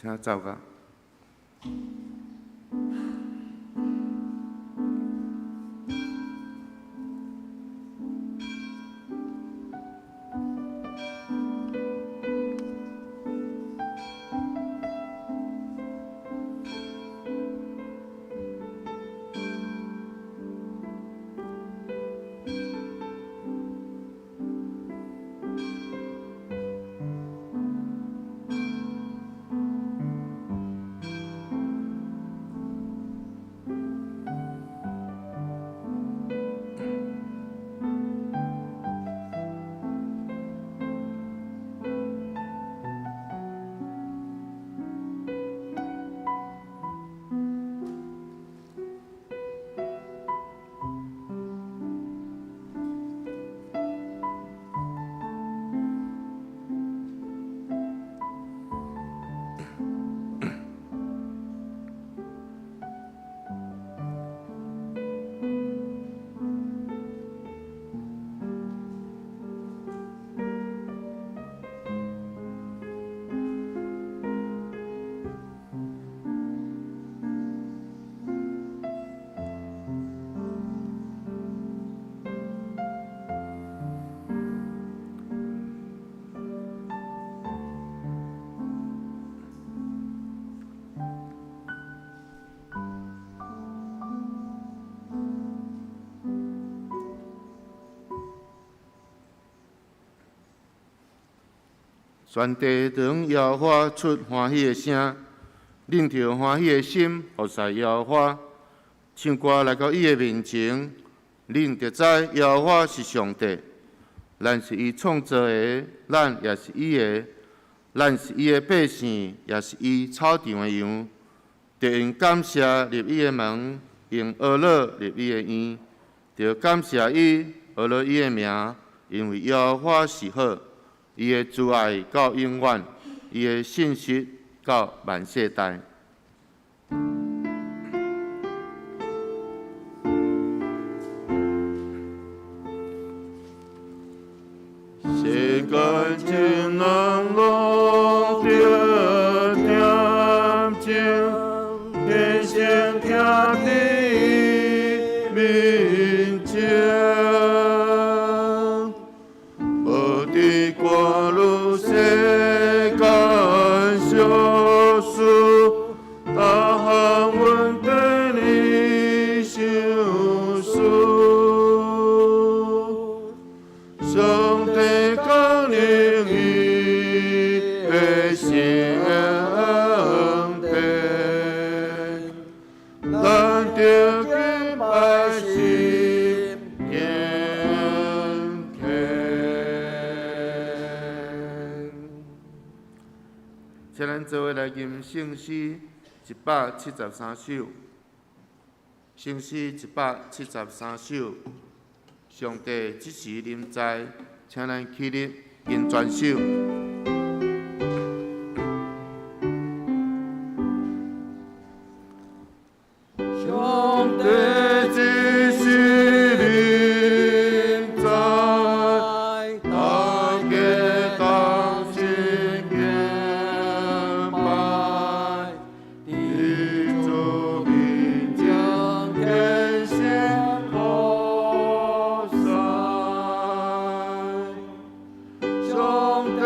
请走吧。全地当耶和华出欢喜的声，领着欢喜的心，服侍耶和华，唱歌来到伊的面前。恁着知耶和华是上帝，咱是伊创造的，咱也是伊的，咱是伊的百姓，也是伊草场的羊。着用感谢入伊的门，用呵乐入伊的院，着感谢伊，呵乐伊的名，因为耶和华是好。伊的慈爱到永远，伊的信实到万世代。世间情人落着点情，天生徛伫面前。世间小事，大项阮对你相思。上帝降临伊的圣殿，咱着敬拜心敬请咱做伙来吟圣诗173首，圣诗173首。上帝即时临在，请咱起立吟全首。上帝即时临在，大家同心敬拜，伫主面前献心奉献。上帝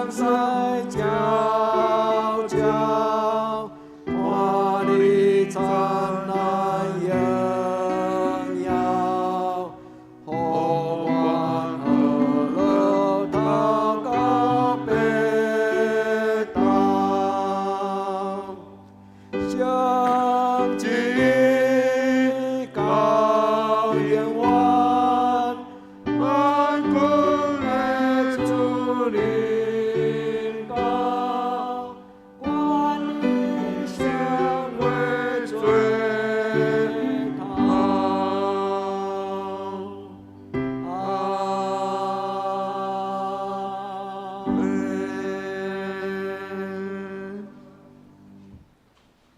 江西悄悄，看你灿烂荣耀，呼唤河流滔高北岛，相继高原湾，万古的竹林高，万里相会最涛。阿门。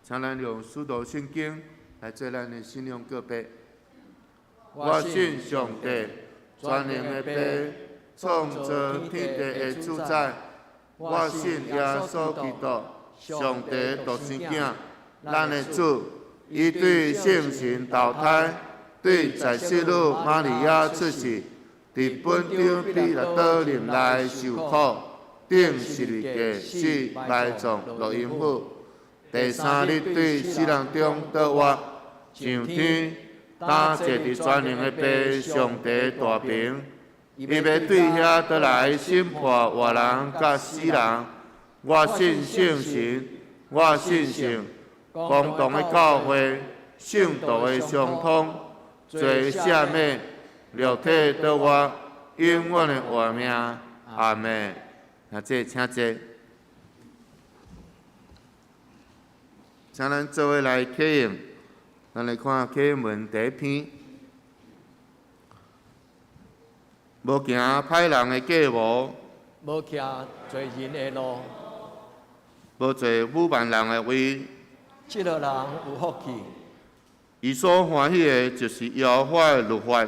请咱用使徒圣经来做咱的信仰告白。我信上帝，全能的父，创造天地的主宰。我信耶稣基督，上帝独生囝，咱的主。伊对圣神投胎，对在世女玛利亚出世，伫本场比拉多任内受苦，顶十字架死埋葬落阴府。第三日对死人中倒活，上天，担坐伫全能的父上帝大屏，伊要对遐倒来审判活人甲死人。我信圣神，我信圣，公同的教会，圣道的相通，罪赦免，肉体倒活，永远的活命。阿门。那这请坐。请咱做伙来启应，咱来看启应文第一篇。无行歹人的计谋，无行罪人的路，无做侮慢人的位。这个人有福气。伊所欢喜的，就是耶和华的律法。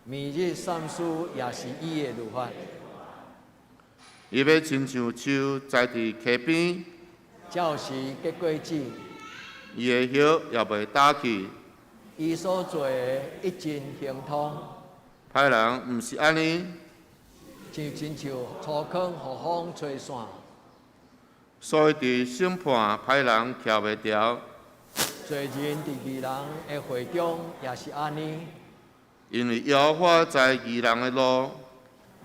明日三思也是伊的律法。伊要亲像树栽伫溪边，照时结果子。伊的叶也袂打去。伊所做的一尽行通。歹人毋是安尼，亲像粗坑互风吹散。所以伫审判歹人徛袂牢。罪人伫义人的会中也是安尼。因为耶和华知义人的路。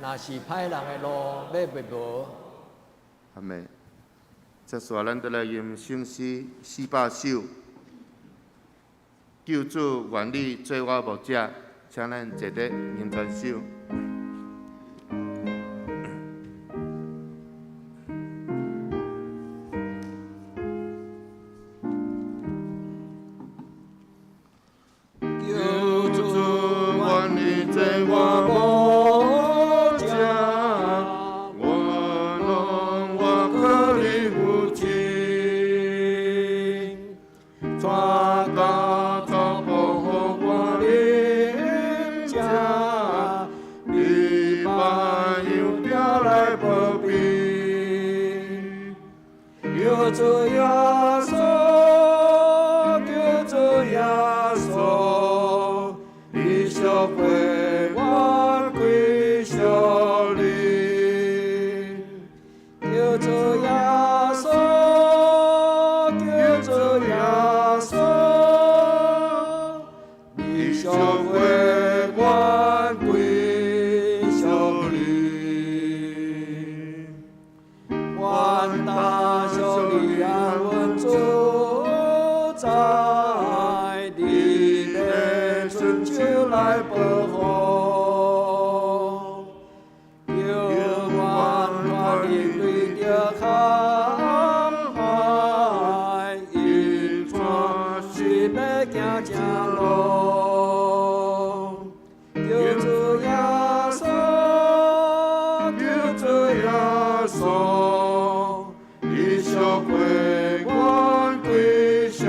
若是歹人的路要袂无。阿妹，接下咱就来吟圣诗400首。救主愿你做我牧者，请咱坐伫吟全首。救主愿你做我牧者，我拢我靠你父亲，传道传播互我领者，你把油条来保庇，救主耶稣，救主耶稣，你小会我归小灵，救主耶稣，救主耶稣，你小会我归小灵，愿大小力安稳主宰，你的春秋来保护，永远看你对着航海，引船是要行正路，救主耶稣，救主耶稣，你小会我归小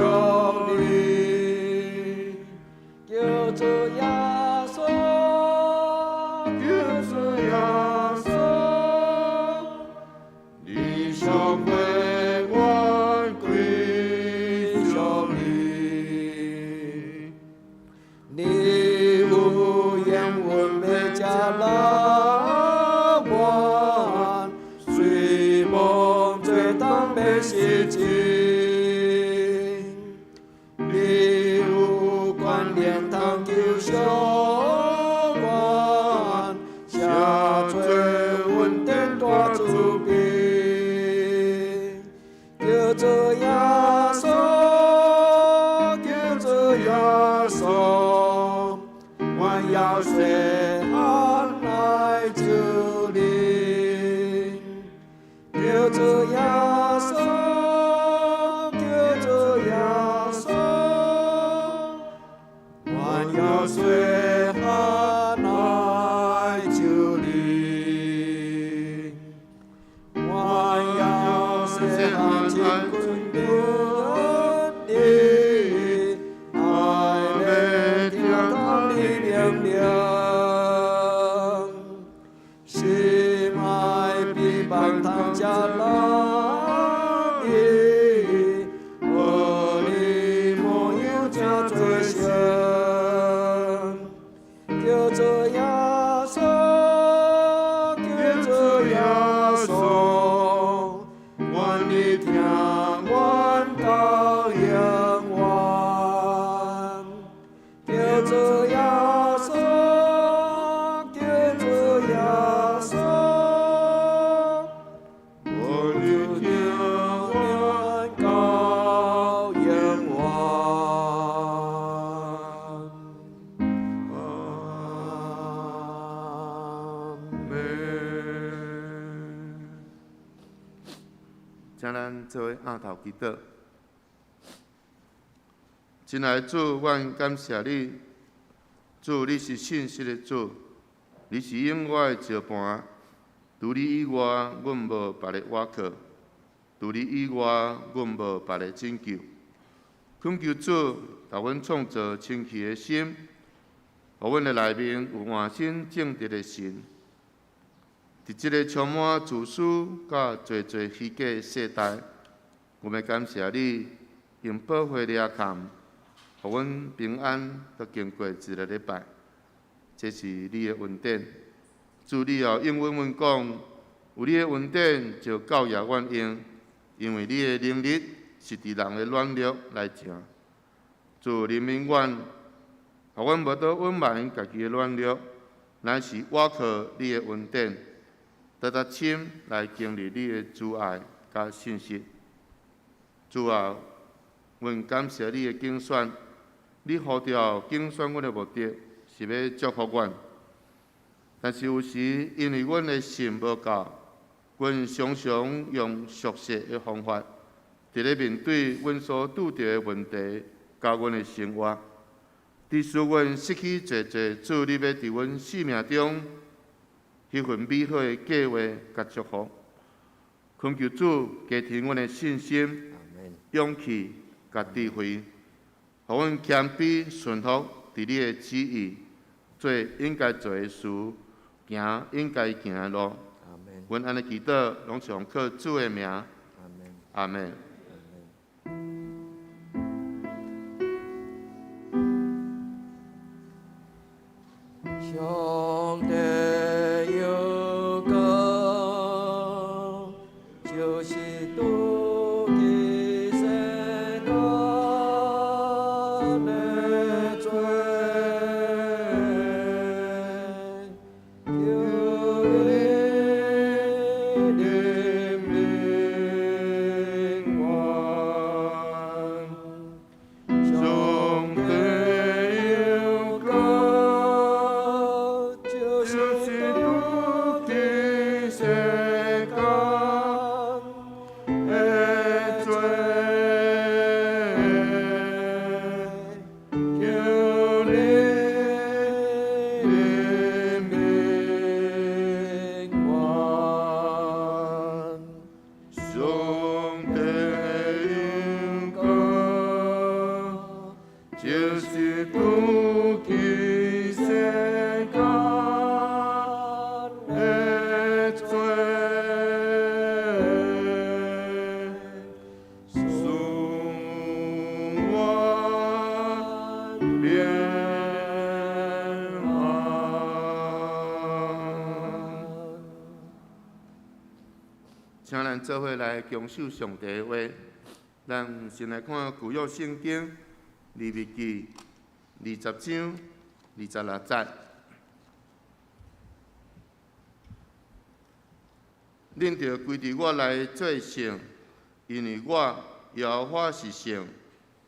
灵，救主耶稣，救主耶稣，你小会我归小灵，你有言阮要吃老丸，随要实情，你有关联通救赎我，下做稳定大慈悲，叫做耶稣，叫做耶稣，我要谁安来救你？叫做耶稣，叫做耶稣，我要谁安来救你？我要谁安来救你？爱的天堂的亮亮，心爱比棒糖加拉你，我的模样加最像，叫做耶稣，叫做耶稣，我的听我到永远，叫做耶稣，叫做耶稣，我的听我到永远。请咱做伙仰头祈祷。亲爱的主，阮感谢你，主，你是信实的主，你是永远的石盘。除你以外，阮无别个倚靠；除你以外，阮无别个拯救。恳求主，甲阮创造清气的心，互阮的内面有换心正直的心。伫即个充满自私甲做虚假的世代，我们感谢你，用保护掠陷，互阮平安，都经过一个礼拜。这是你的恩典。主，你也应允阮讲，有你的恩典就教育阮用，因为你的能力是伫人的软弱来成。主，怜悯阮，互阮无倒隐瞒家己的软弱，乃是倚靠你的恩典。得深来经历你的主爱甲信息。主啊，阮感谢你的竞选，你呼召竞选阮的目的是要祝福阮，但是有时因为阮的心无够，阮常常用俗世的方法，伫咧面对阮所拄着的问题，甲阮的生活，致使阮失去侪主你要伫阮生命中迄份美好的计划甲祝福。恳求主加添阮的信心、勇气甲智慧，互阮谦卑顺服伫你的旨意，做应该做的事，行应该行的路。阮安尼祈祷，拢是奉靠主的名。阿门。上帝有个就是主的世界的罪，求你怜悯我。上帝有个就是主的世界。请咱做伙来恭守上帝的话。咱先来看旧约圣经利未记20章26节。恁着归伫我来做圣，因为我耶和华是圣，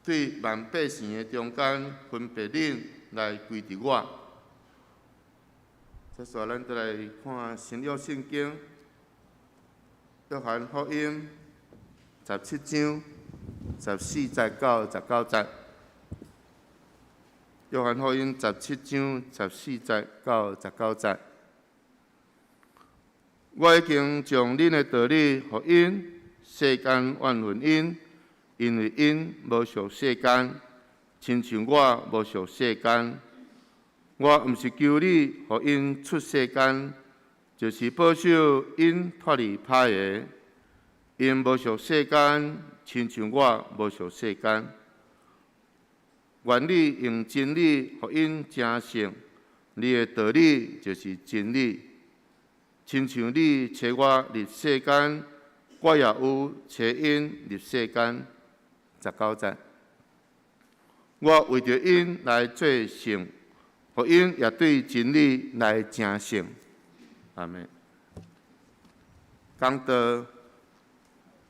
对万百姓的中间分别恁来归伫我。接下咱再来看新约圣经约翰福音17章14节到19节。约翰福音17章14节到19节。我已经将恁的道理予因，世间怨恨因，因为因无属世间，亲像我无属世间。我毋是求你予因出世间，就是保守因脱离歹个。因无属世间，亲像我无属世间。愿你用真理予因成圣，你的道理就是真理。亲像你找我入世间，我也有找因入世间。19节，我为着因来做圣，予因也对真理来成圣。阿门。讲到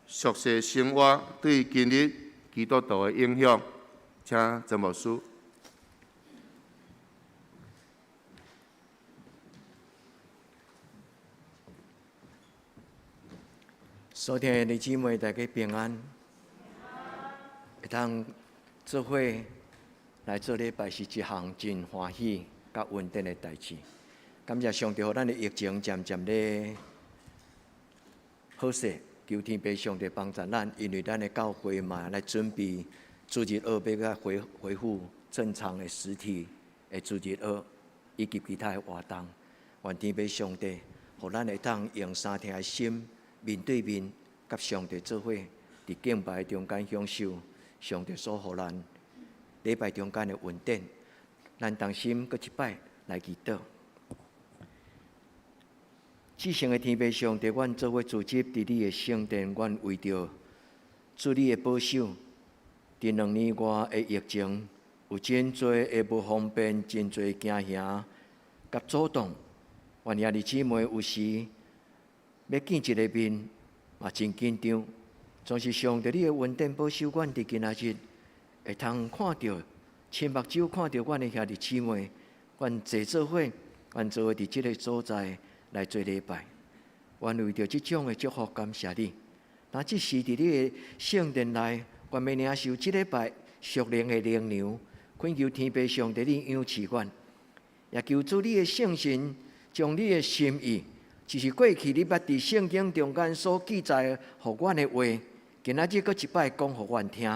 俗世生活对今日基督徒的影响，请曾牧师。所听的弟兄姊妹，大家平安。会当做伙来做礼拜，是一项真欢喜、甲稳定的代志。感谢上帝，互咱的疫情渐渐咧好势，求天父上帝帮助咱，因为咱的教会嘛来准备主日学要恢复正常的实体的主日学，以及其他的活动。愿天父上帝，互咱会当用三天的心。面对面，甲上帝做伙，伫敬拜中间享受上帝所予咱礼拜中间的稳定。咱同心搁一摆来祈祷。至圣的天父上帝，阮做伙组织伫你的圣殿，阮为着主你的保守，伫2年外的疫情，有真侪的无方便，真侪惊吓甲阻挡。愿兄弟姊妹有时。要见一个面，嘛真紧张。总是上帝你的稳定保守，阮伫今仔日会通看到，亲目睭看到阮的兄弟姊妹，阮坐做伙，阮做伙伫即个所在来做礼拜。阮为着即种的祝福，感谢你。那即是伫你的圣殿内，阮要领受即礼拜属灵的灵粮，恳求天父上帝你养赐阮，也求主你的圣神将你的心意。就是过去你捌伫圣经中间所记载互阮的话，今仔日搁一摆讲互阮听。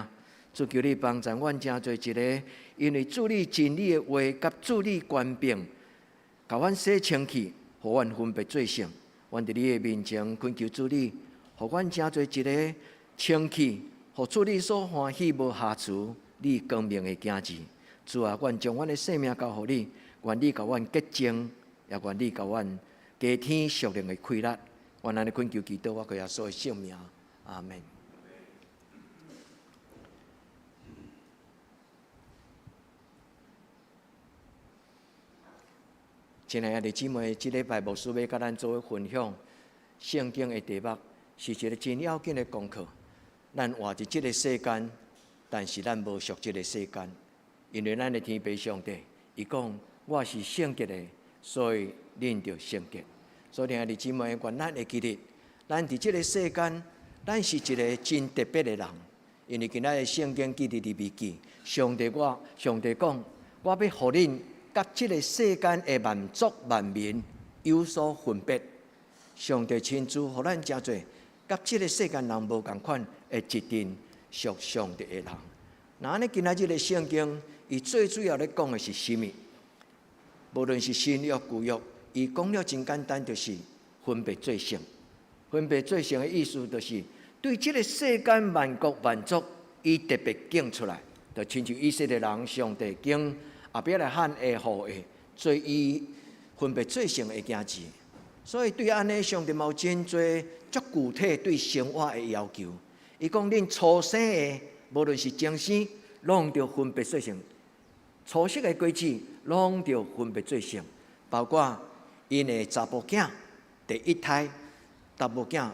主求你帮助阮真做一个，因为主你真理的话甲主你权柄，甲阮洗清气，互阮分别做圣。阮伫你的面前恳求主你，互阮真做一个清气，互主你所欢喜无瑕疵，你光明的镜子。主啊，阮将阮的生命交互你，愿你甲阮洁净，也愿你甲阮。加天属灵的开力，我安尼恳求祈祷，我靠耶稣的圣名，阿门。亲爱的姊妹，即礼拜牧师要甲咱做伙分享圣经的题目，是一个真要紧的功课。咱活伫即个世间，但是咱无属即个世间，因为咱的天父上帝，伊讲我是圣洁的。所以，恁着圣洁。所以，兄弟姊妹，愿咱会记得，咱伫即个世间，咱是一个真特别的人。因为今仔日圣经记伫利未记，上帝讲，我要互恁甲即个世间的万族万民有所分别。上帝亲自互咱真侪，甲即个世间人无共款，会一定属上帝的人。那安尼今仔日的圣经，伊最主要咧讲的是甚物？无论是新约旧约，伊讲了真简单，就是分别做圣。分别做圣的意思，就是对即个世间万国万族，伊特别拣出来，就亲像以色列人，上帝拣后壁来喊下户的，做伊分别做圣的件子。所以对安尼，上帝嘛有真侪足具体对生活的要求。伊讲恁初生的，无论是精生，拢着分别做成；初熟的果子，拢着分别做成。包括因的查甫囝第一胎，查甫囝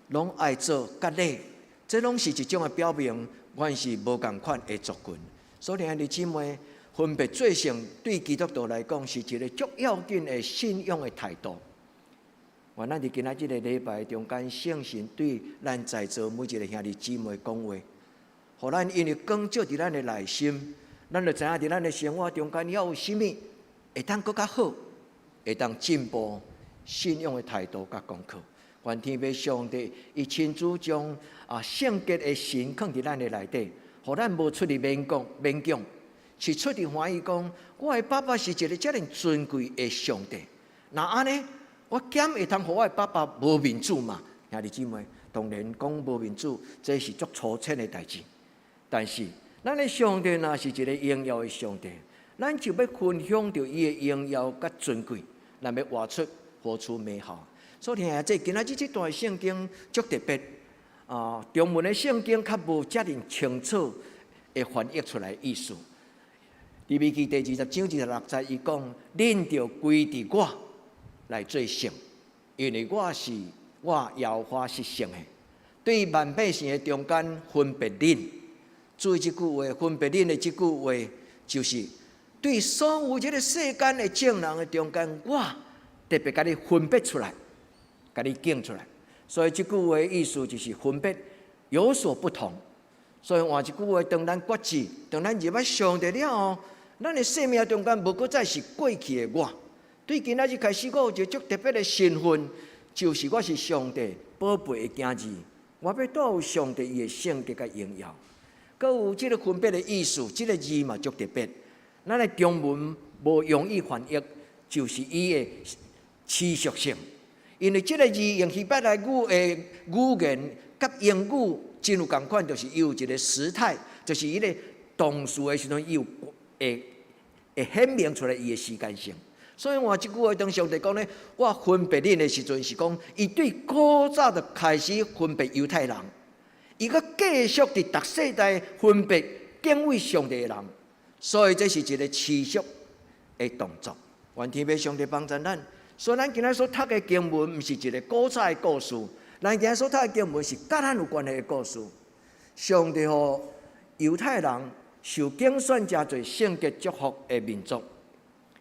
拢爱做割礼，这拢是一种的表明，阮是无共款的族群。所以兄弟姊妹，分别做成对基督徒来讲是一个足要紧的信仰的态度。我咱伫今仔日个礼拜中间，圣神对咱在座每一个兄弟姊妹讲话，互咱因为光照伫咱的内心，咱就知影伫咱的生活中间要有啥物会当更较好，会当进步信仰的态度甲功课。愿天父上帝伊亲自将圣洁的神放伫咱的内底，互咱无出去勉强，是出去欢喜讲，我的爸爸是一个遮尔尊贵的上帝。那安尼，我减会通互我的爸爸无面子嘛？兄弟姊妹，当然讲无面子，这是足粗浅的代志。但是，咱的上帝若是一个荣耀的上帝，咱就要分享着伊的荣耀甲尊贵，咱要活出美好。所以听这今仔日这段圣经足特别中文的圣经较无遮尔清楚的翻译出来意思。利未记第20章26节，伊讲：恁着归伫我来做圣，因为我耶和华是圣的。对万百姓的中间分别恁，注意这句话，分别恁的这句话，就是对所有这个世间的正人的中间，我特别甲你分别出来，甲你拣出来。所以这句话的意思就是分别有所不同。所以换一句话，当咱决志，当咱入捌上帝了后，咱的生命中间无搁再是过去的我。对今仔日开始，我有一个足特别的身份，就是我是上帝宝贝的囝儿，我要带有上帝伊的圣洁甲荣耀。搁有即个分别的意思，即个字嘛足特别。咱的中文无容易翻译，就是伊的持续性。因为即个字用希伯来语的语言甲英语真有共款，就是伊有一个时态，就是伊个动词的时阵，伊有会显明出来伊的时间性。所以我即句话当上帝讲咧，我分别恁的时阵是讲，伊对古早就开始分别犹太人，伊阁继续伫逐世代分别敬畏上帝的人，所以这是一个持续的动作。愿天父上帝帮助咱。所以咱今仔所读的经文，毋是一个古早的故事，咱今仔所读的经文是甲咱有关系的故事。上帝互犹太人受拣选真侪圣洁祝福的民族。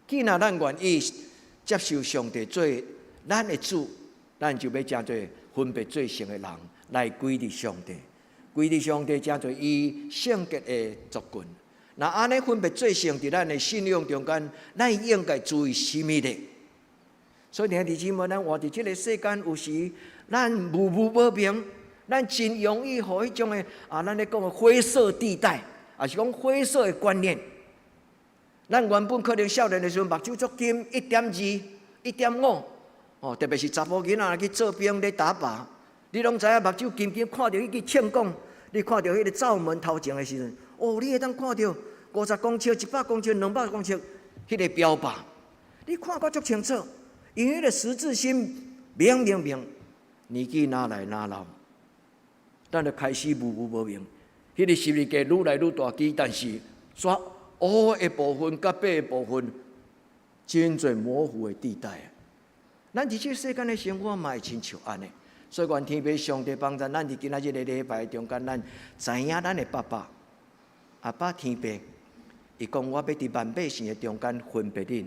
既然咱愿意接受上帝做咱的主，咱就要真侪分别做圣的人来归伫上帝，归伫上帝真侪伊圣洁的族群。那安尼分别做圣伫咱的信仰中间，咱应该注意什么呢？所以兄弟姊妹，咱活伫即个世间，有时咱模糊不明，咱真容易互迄种的咱咧讲的灰色地带，也是讲灰色的观念。咱原本可能少年的时候目睭足金1.2、1.5，特别是查甫囡仔去做兵咧打靶，你拢知影目睭金金，看到迄个庆功，你看到迄个灶门头前的时阵，你会当看到50公尺、100公尺、200公尺迄个标靶，你看个足清楚。因为迄个十字心明，年纪哪来哪老，咱就开始模糊不明。迄个十字架愈来愈大支，但是刷黑的部分甲白的部分，真侪模糊的地带。咱伫这世间的生活嘛会亲像安尼，所以愿天父上帝帮助咱伫今仔日的礼拜中间，咱知影咱的爸爸阿爸天父，伊讲我要伫万百姓的中间分别恁。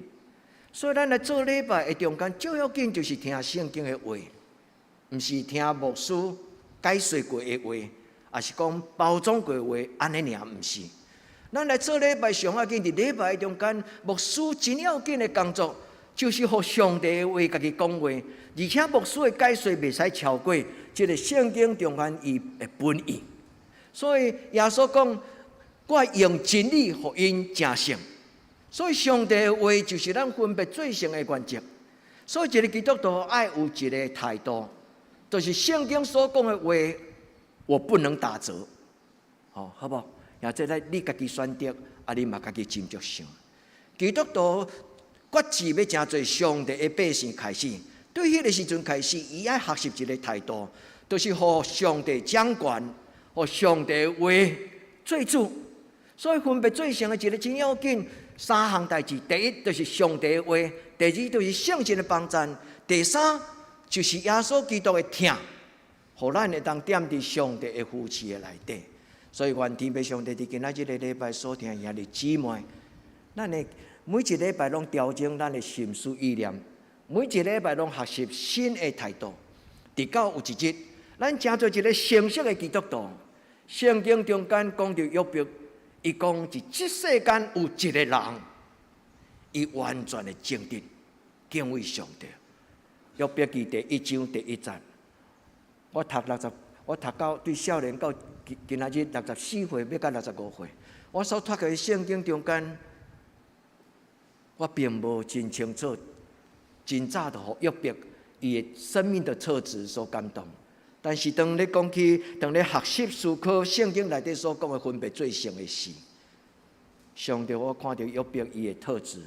所以咱来做礼拜的中间，最要紧就是听圣经的话，毋是听牧师解说过的话，也是讲包装过的话，安尼尔毋是。咱来做礼拜上要紧，伫礼拜中间，牧师真要紧的工作，就是互上帝的话家己讲话，而且牧师的解说袂使超过即个圣经中间伊的本意。所以耶稣讲，我用真理互因成圣。所以上帝的话就是咱分别做圣的原则。所以一个基督徒爱有一个态度，就是圣经所讲的话，我不能打折，好不好？也即个你家己选择，你嘛家己斟酌想。基督徒决志要真做上帝的百姓开始，对迄个时阵开始，伊爱学习一个态度，就是互上帝掌权，互上帝话做主。所以分别最上的一个真要紧3项代志：第一就是上帝的话，第二就是圣经的帮助，第三就是耶稣基督的疼，互咱会当踮伫上帝的扶持的内底。所以愿天父上帝伫今仔日个礼拜所听兄弟姊妹，咱的每一礼拜拢调整咱的心思意念，每一礼拜拢学习新的态度。直到有一日，咱成做一个成熟的基督徒。圣经中间讲到约伯，伊讲伫即世间有一个人，伊完全的正直，敬畏上帝。约伯记第1章第1节，我读到对少年到今仔日64岁，要到65岁，我所读的圣经中间，我并无真清楚、真早就互约伯伊的生命的特质所感动。但是当咧讲起，当咧学习思考圣经内底所讲的分别最圣的事，上帝我看到约伯伊的特质。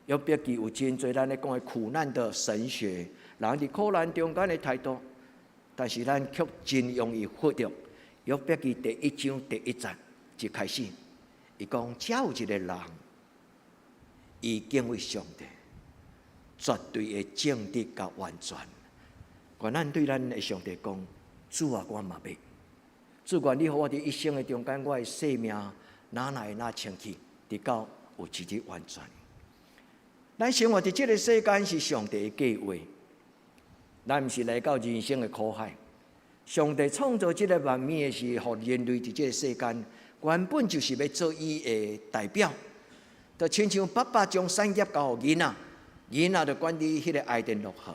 约伯记有真侪咱咧讲的苦难的神学，人伫苦难中间的态度，但是咱却真容易忽略。约伯记第1章第1节就开始，伊讲：只有一个人，伊敬畏上帝，绝对的正直甲完全。愿咱对咱的上帝讲：主啊，我嘛要。主愿你互我伫一生的中间，我的生命哪来哪清气，直到有一日完全。咱生活伫这个世间是上帝的计划，咱毋是来到人生的苦海。上帝创造这个万物的是，互人类伫这个世间原本就是要做伊的代表，就亲像爸爸将产业交予囡仔，囡仔就管理迄个爱电乐行。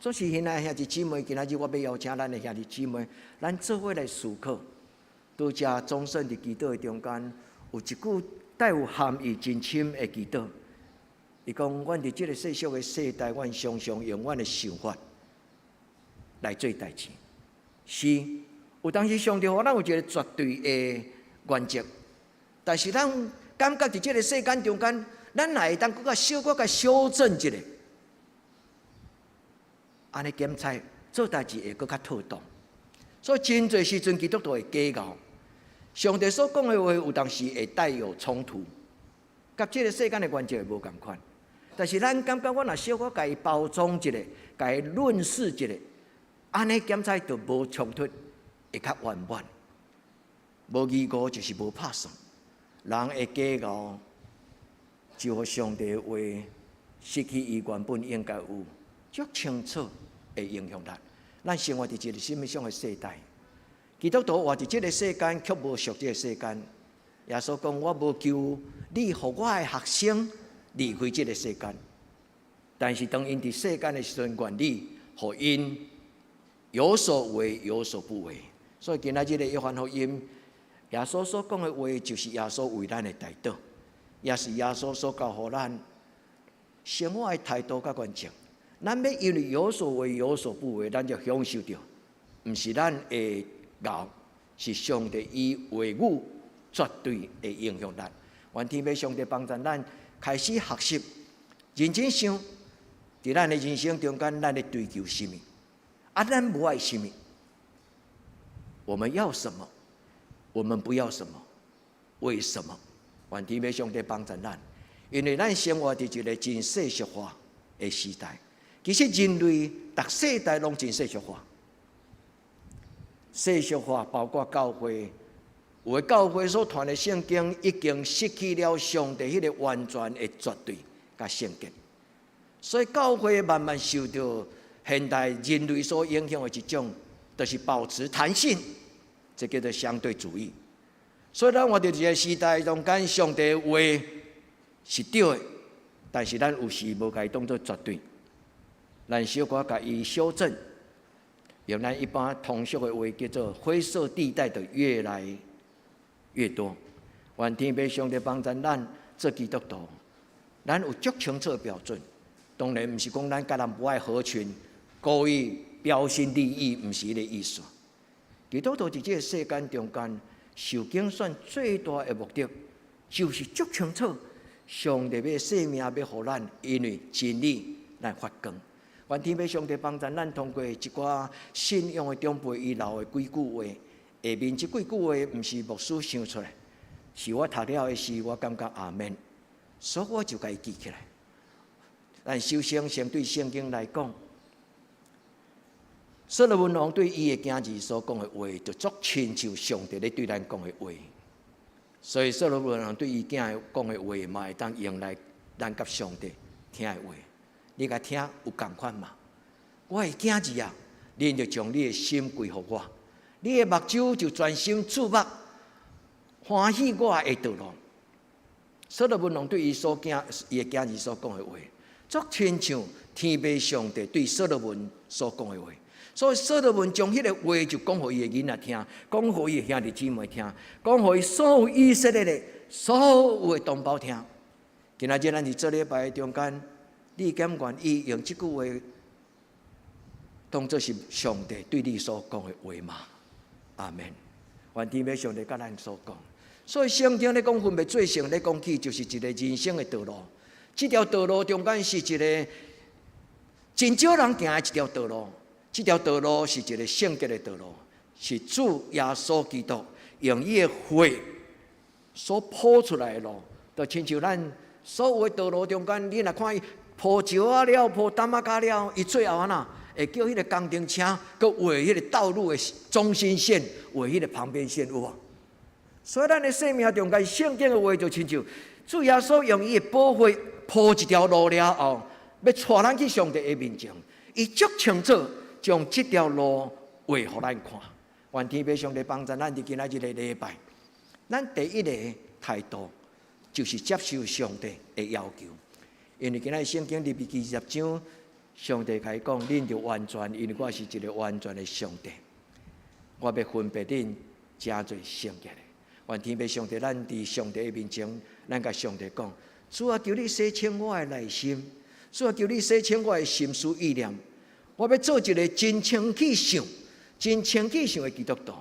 这是现在兄弟姊妹，今仔日我要邀请咱的兄弟姊妹，咱做伙来思考。拄则终身伫祈祷的中间，有一句带有含义真深的祈祷。伊讲：阮伫即个世俗的世代，阮常常用阮的想法来做代志。是，有当时上帝互咱有一个绝对的原则，但是咱感觉伫即个世间中间，咱也会当搁较修正一下。安尼检查做代志会搁较妥当，所以真侪时阵基督徒会计较，上帝所讲的话有当时会带有冲突，甲即个世间的原则会无共款。但是咱感觉我若小可甲伊包装一下，甲伊论述一下，安尼检查就无冲突，会较圆满。无疑误就是无拍算，人会计较，就互上帝的话失去伊原本应该有。足清楚会影响咱生活伫一个什么样的世代？基督徒活伫这个世间，却无属这个世间。耶稣讲：我无求你，互我的学生离开这个世间。但是当因伫世间的时阵，愿你互因有所为，有所不为。所以今仔日的约翰福音，耶稣所讲的话，就是耶稣为咱的代祷，也是耶稣所教互咱生活的态度甲原则。咱要因为有所为有所不为，咱就享受到，毋是咱会熬，是上帝以话语绝对会影响咱。愿天父上帝帮助咱开始学习，认真想，伫咱的人生中间，咱咧追求什么？咱无爱什么？我们要什么？我们不要什么？为什么？愿天父上帝帮助咱，因为咱生活伫一个真世俗化的时代。其实人类逐世代拢真世俗化，世俗化包括教会，有的教会所传的圣经已经失去了上帝迄个完全的绝对甲圣洁，所以教会慢慢受到现代人类所影响的一种，就是保持弹性，这叫做相对主义。所以咱活伫一个时代中间，上帝的话是对的，但是咱有时无甲伊当作绝对。咱小可甲伊修正，用咱一般通俗的话叫做灰色地带的越来越多。愿天父上帝帮助咱做基督徒，咱有足清楚的标准。当然，毋是讲咱甲人不爱合群，故意标新立异，毋是迄个意思。基督徒伫这个世间中间受拣选最大的目的，就是足清楚，上帝要生命要互咱，因为真理咱发光。愿天父上帝帮助咱通过一寡信仰的长辈遗留的几句话，下面这几句话毋是牧师想出来，是我读了的时，我感觉阿门，所以我就该记起来。咱首先对圣经来讲，所罗门王对伊的囝儿所讲的话，就足亲像上帝咧对咱讲的话。所以所罗门王对伊囝讲的话，嘛会当用来咱甲上帝听的话。你甲听有共款嘛？我的囝儿啊，恁就将你的心归乎我，你的目睭就专心注目，欢喜我的道路。所罗门王对伊的囝儿所讲的话，足亲像天父上帝对所罗门所讲的话。所以所罗门将迄个话就讲互伊的囡仔听，讲互伊的兄弟姊妹听，讲互伊所有以色列的所有的同胞听。今仔日咱伫做礼拜中间，你敢愿意用这句话当作是上帝对你所讲的话吗？阿门。愿天父上帝甲咱所讲。所以圣经咧讲分别做成咧讲起，就是一个人生的道路。这条道路中间是一个真少人行的一条道路。这条道路是一个圣洁的道路，是主耶稣基督用伊的血所铺出来的路。就亲像咱所有的道路中间，你若看伊铺石仔了、铺担仔架了，伊最后安那会叫迄个工程车，佮画迄个道路的中心线，画迄个旁边线有无？所以咱的生命中间，圣经的话就亲像主耶稣用伊的宝血铺一条路了后，要带咱去上帝的面前，伊足清楚。将这条路画予咱看，愿天父上帝帮助咱伫今仔日的礼拜，咱第一个态度就是接受上帝的要求。因为今仔圣经利未记20章，上帝开讲，恁就完全，因为我是一个完全的上帝，我要分别恁真侪圣洁的。愿天父上帝，咱伫上帝的面前，咱甲上帝讲：主啊，求你洗清我的内心，主啊，求你洗清我的心思意念。我要做一个真清气想的基督徒。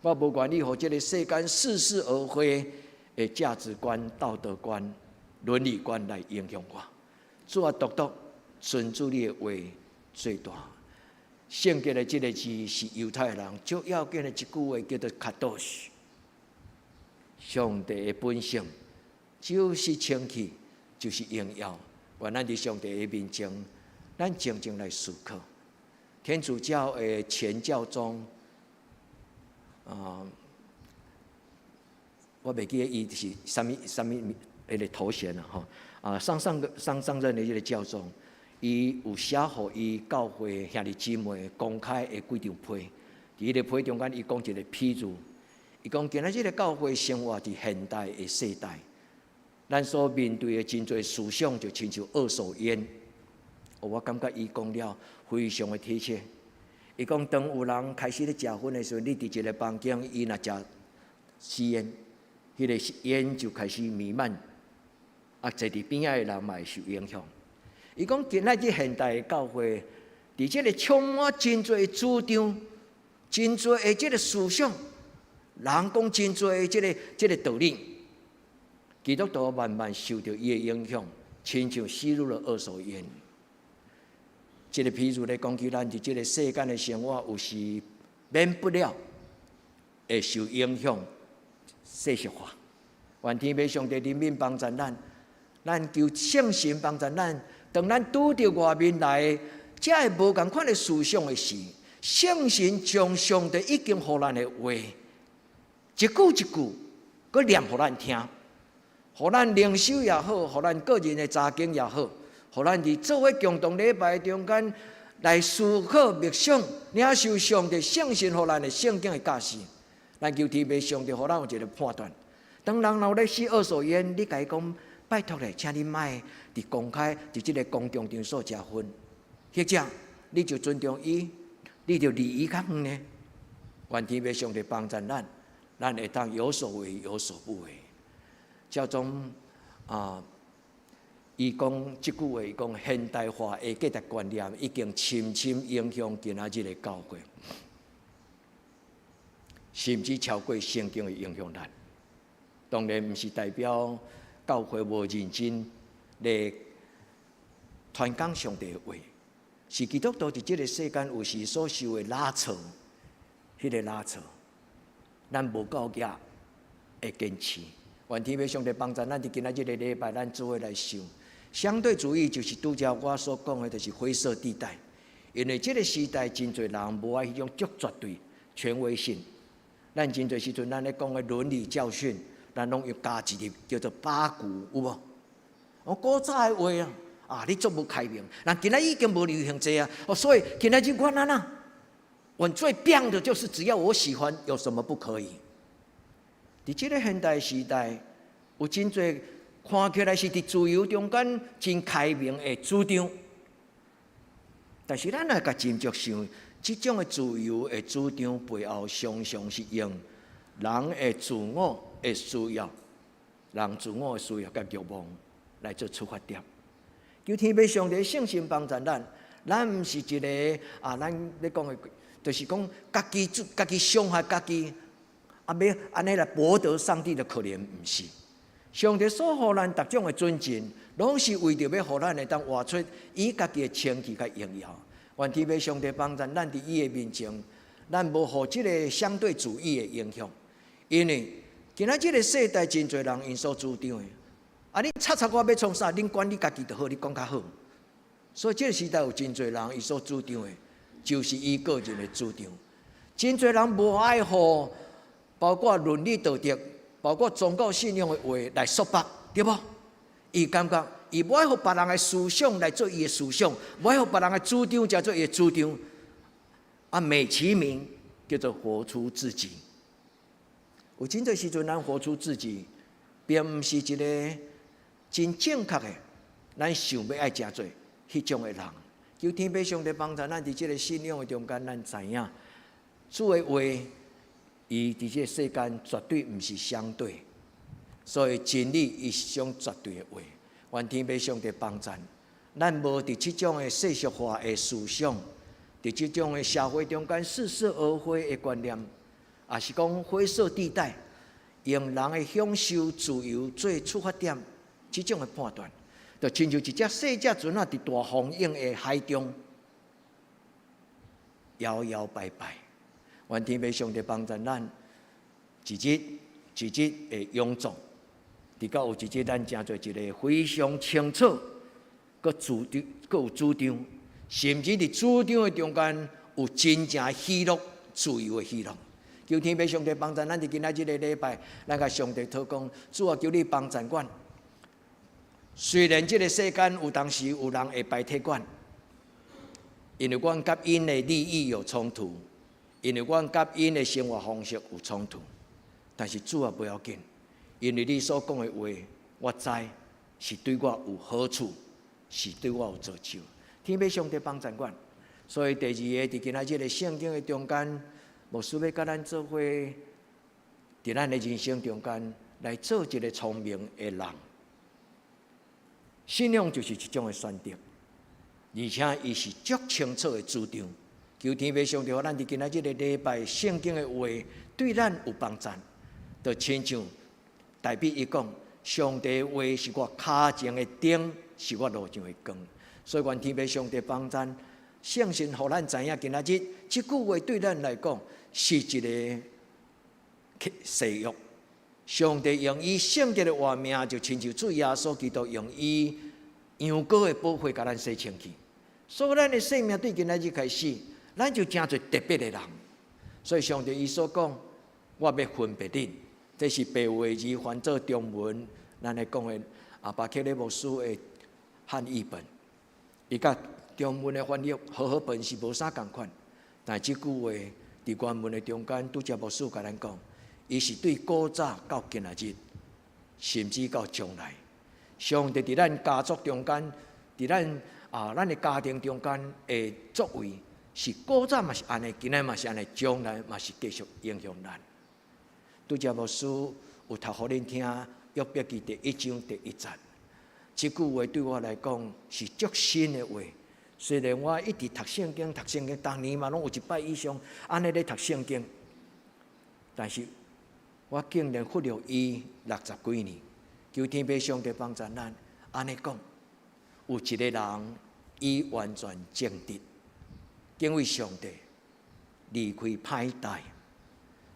我无愿意互这个世间似是而非的价值观、道德观、伦理观来影响我。主啊，独顺主你的话最大。圣洁的这个字是犹太人最要紧的一句话，叫做卡多西。上帝的本性就是清气，就是荣耀。愿咱伫上帝的面前。咱静静来思考，天主教的前教宗，我袂记得伊是什么迄个头衔啦吼。上任的迄个教宗，伊有写互伊教会兄弟姊妹公开的几张批。伫迄个批中间，伊讲一个譬如，伊讲今仔日个教会生活伫现代的世代，咱所面对的真侪思想就亲像二手烟。我感觉伊讲了非常的贴切。伊讲，当有人开始咧食薰的时候，你伫一个房间，伊若吸烟，迄个烟就开始弥漫，坐伫边仔的人嘛会受影响。伊讲，今仔日现代的教会，伫这个充满真侪主张、真侪的这个思想，人讲真侪的这个道理，基督徒慢慢受到伊的影响，亲像吸入了二手烟。这个譬如咧讲起咱伫这个世间的生活，有时免不了会受影响、世俗化。愿天父上帝怜悯帮助咱求圣神帮助咱。当咱拄着外面来这会无共款的思想的时，圣神将上帝已经予咱的话，一句一句，佮念予咱听，予咱灵修也好，予咱个人的查经也好。互咱伫做伙共同礼拜中间来思考默想，领受上帝圣神互咱的圣经的教示。咱求天父上帝互咱有一个判断。当人若咧吸二手烟，你甲伊讲拜托咧，请你莫伫公开伫即个公共场所食薰，或者你就尊重伊，你就离伊较远呢。愿天父上帝帮助咱会当有所为有所不为。教宗伊讲即句话，伊讲现代化的价值观念已经深深影响今仔日的教会，甚至超过圣经的影响咱。当然，毋是代表教会无认真来传讲上帝的话。是基督徒伫即个世间有时所受的拉扯，迄个拉扯，咱无够格会坚持。愿天父上帝帮助咱伫今仔日个礼拜，咱做伙来想。相对主义就是拄则我所讲的，就是灰色地带。因为即个时代真侪人无爱迄种足绝对权威性。咱真侪时阵，咱咧讲的伦理教训，咱拢要加一粒叫做八股，有无？我古早的话啊，你足无开明，人今仔已经无流行这啊，所以今仔日我安那，我最棒的就是只要我喜欢，有什么不可以？伫即个现代时代，有真侪看起来是伫自由中间真开明的主张，但是咱来甲斟酌想，即种的自由的主张背后，常常是用人的自我的需要、人自我的需要甲欲望来做出发点。求天父上帝圣心帮助咱，咱毋是一个咱咧讲的，就是讲家己伤害家己，要安尼来博得上帝的可怜，毋是。上帝所予咱逐种的尊敬，拢是为着要互咱会当活出伊家己的清气甲荣耀。愿天父上帝帮助咱伫伊的面前，咱无互即个相对主义的影响，因为今仔即个世代真侪人因所主张的。你插我要创啥？恁管你家己就好，你讲较好。所以这个时代有真侪人伊所主张的，就是伊个人的主张。真侪人无爱互，包括伦理道德，包括宗教信仰的话来束缚，对无？伊感觉伊无爱互别人的思想来做伊的思想，无爱互别人的主张叫做伊的主张。美其名叫做活出自己。有真侪时阵，咱活出自己，并毋是一个真正确的，咱想要爱诚做迄种的人。求天父上帝帮助咱伫即个信仰的中间，咱知影主的话，伊伫即个世间绝对毋是相对，所以真理伊是种绝对的话。愿天父上帝帮助咱，无伫即种的世俗化的思想，伫即种的社会中间似是而非的观念，也是讲灰色地带，用人的享受自由做出发点。即种的判断，就亲像一只细只船啊，伫大风涌的海中摇摇摆摆。愿天父上帝帮助咱，一日一日的勇壮，直到有一日咱成做一个非常清楚、佮有主张，甚至伫主张的中间有真正喜乐、自由的喜乐。求天父上帝帮助咱伫今仔日个礼拜，咱甲上帝祷告，主啊，求你帮助阮。虽然这个世间有当时有人会排斥阮，因为阮甲因的利益有冲突，因为阮甲因的生活方式有冲突，但是主啊不要紧，因为你所讲的话，我知是对我有好处，是对我有造就。天父上帝帮助阮，所以第二个伫今仔日个圣经的中间，牧师要甲咱做伙，伫咱的人生中间来做一个聪明的人。信仰就是一种的选择，而且伊是足清楚的主张。求天父上帝，咱伫今仔日个礼拜圣经的话对咱有帮助，就亲像代表伊讲，上帝的话是我脚前的灯，是我路上的光。所以愿天父上帝帮助，相信互咱知影，今仔日即句话对咱来讲是一个誓约。上帝用伊圣洁的活命，就亲像主耶稣基督用伊羊羔的宝血，甲咱洗清气。所以咱的生命对今仔日开始，咱就真做特别的人。所以上帝伊所讲，我要分别恁，这是白话字翻做中文，咱来讲的巴克勒牧师的汉译本。伊甲中文的翻译好好本是无啥共款，但即句话伫原文的中间，拄则牧师甲咱讲。伊是对古早到今仔日，甚至到将来，上帝伫咱家族中间，伫咱的家庭中间的作为，是古早嘛是安尼，今仔嘛是安尼，将来嘛是继续影响咱。拄则牧师有读互恁听约伯记第1章第1节，即句话对我来讲是足新的话。虽然我一直读圣经，逐年嘛拢有1摆以上安尼咧读圣经，但是我竟然忽略伊60几年。求天父上帝帮助咱，安尼讲，有一个人，以完全正直，敬畏上帝，离开歹代。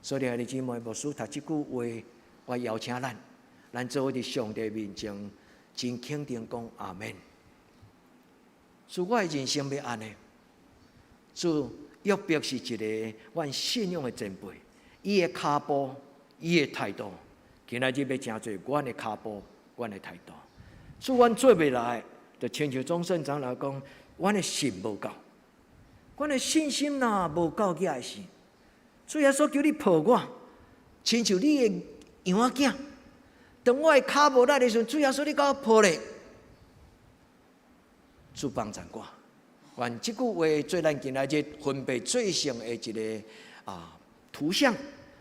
所以，兄弟姊妹，牧师读这句话，我邀请咱做伫上帝面前，真肯定讲阿门。所以我的人生要安尼。主约伯是一个阮信仰的前辈，伊的脚步，伊的态度，今仔日要真做阮的脚步，阮的态度。所以阮做袂来，就亲像总圣长老讲，阮的信无够，阮的信心若无够起来时，主耶稣叫你抱我，亲像你的羊仔囝。当我的脚无力的时候，主耶稣你甲我抱咧，主帮助我。愿这句话做咱今仔日分别最上的一个图像。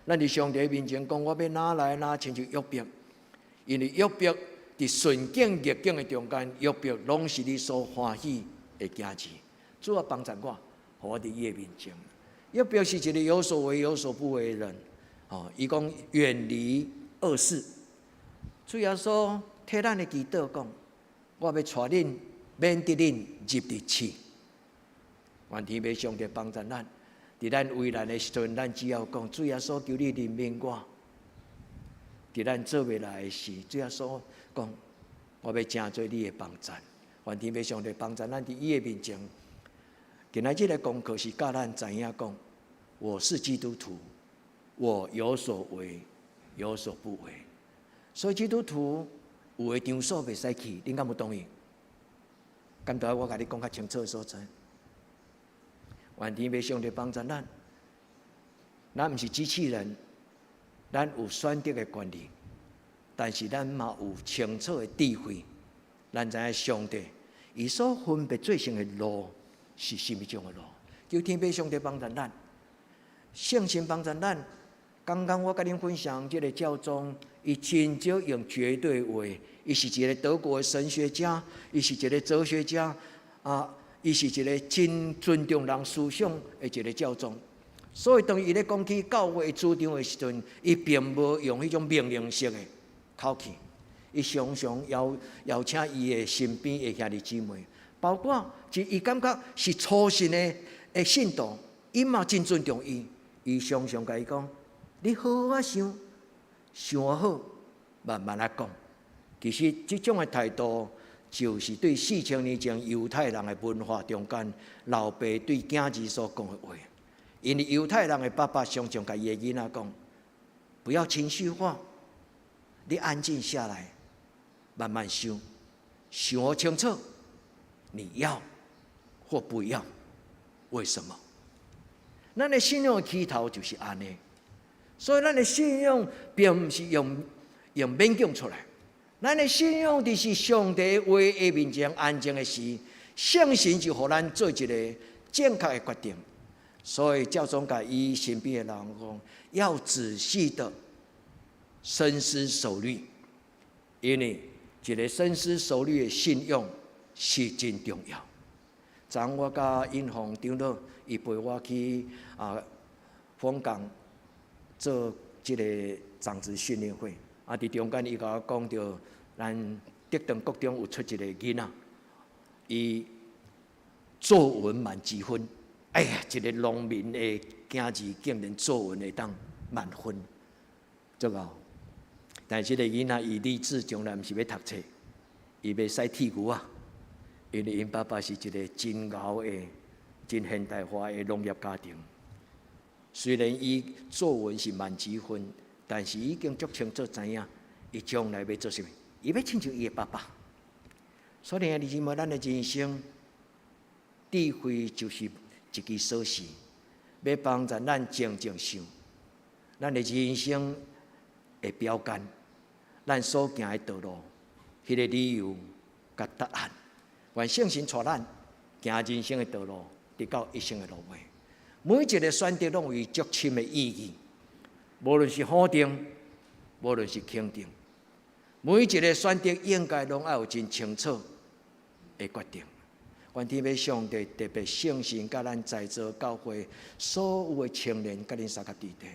咱伫上帝面前讲，我要拿来拿，亲像约伯，因为约伯伫顺境逆境的中间，约伯拢是你所欢喜的件事。主啊，帮助我，互我伫伊的面前。约伯是一个有所为有所不为的人。伊讲远离恶事。主耶稣替咱的祈祷讲，我要带恁免得恁入地去。愿天父上帝帮助咱，伫咱危难的时阵，咱只要讲，主耶稣求你怜悯我。伫咱做袂来的时，主耶稣讲，我要真做你的帮助。愿天父上帝帮助咱伫伊的面前。今仔日的功课是教咱知影讲，我是基督徒，我有所为，有所不为。所以基督徒有的场所袂使去，恁敢有同意？敢倒我甲你讲较清楚的所在。愿天父上帝帮助咱，咱毋是机器人，咱有选择的权利，但是咱嘛有清楚的智慧。咱知影上帝伊所分别做成的路是甚物种的路？求天父上帝帮助咱，圣神帮助咱。刚刚我甲恁分享这个教宗，伊真少用绝对话，伊是一个德国的神学家，伊是一个哲学家伊是一个真尊重人思想的一个教宗，所以当伊咧讲起教会主张的时阵，伊并无用迄种命令式的口气，伊常常邀请伊的身边的兄弟姊妹，包括伊感觉是初信的信徒，伊嘛真尊重伊，伊常常甲伊讲：你好好想，想好，慢慢来讲。其实这种的态度，就是对4000年前犹太人的文化中间，老爸对囝儿所讲的话。因为犹太人的爸爸常常甲伊的囡仔讲：不要情绪化，你安静下来，慢慢想，想清楚，你要或不要，为什么？咱的信仰的起头就是安尼，所以咱的信仰并不是用勉强出来。咱的信仰就是上帝话的面前安静的时，圣神就互咱做一个正确的决定。所以教宗甲伊身边的人讲，要仔细的深思熟虑，因为一个深思熟虑的信仰是真重要。昨昏我甲印红长老，伊陪我去访港做这个长子训练会。伫中间，伊甲我讲到，咱德长国中有出一个囡仔，伊作文满积分。哎呀，一个农民的囝儿竟然作文会当满分，足够。但是这个囡仔伊立志将来毋是要读册，伊要驶铁牛啊，因为因爸爸是一个真牛的、真现代化的农业家庭。虽然伊作文是满积分。但是已经足清楚知影，伊将来要做啥物？伊要亲像伊的爸爸。所以兄弟姊妹，咱的人生智慧就是一支锁匙，要帮助咱静静想，咱的人生的标杆，咱所行的道路，迄个理由甲答案。愿圣神带咱行人生的道路，直到一生的路尾。每一个选择拢有足深的意义。无论是否定，无论是肯定，每一个选择应该拢要有真清楚的决定。愿天父上帝特别圣神，甲咱在座教会所有的青年，甲恁三甲弟弟，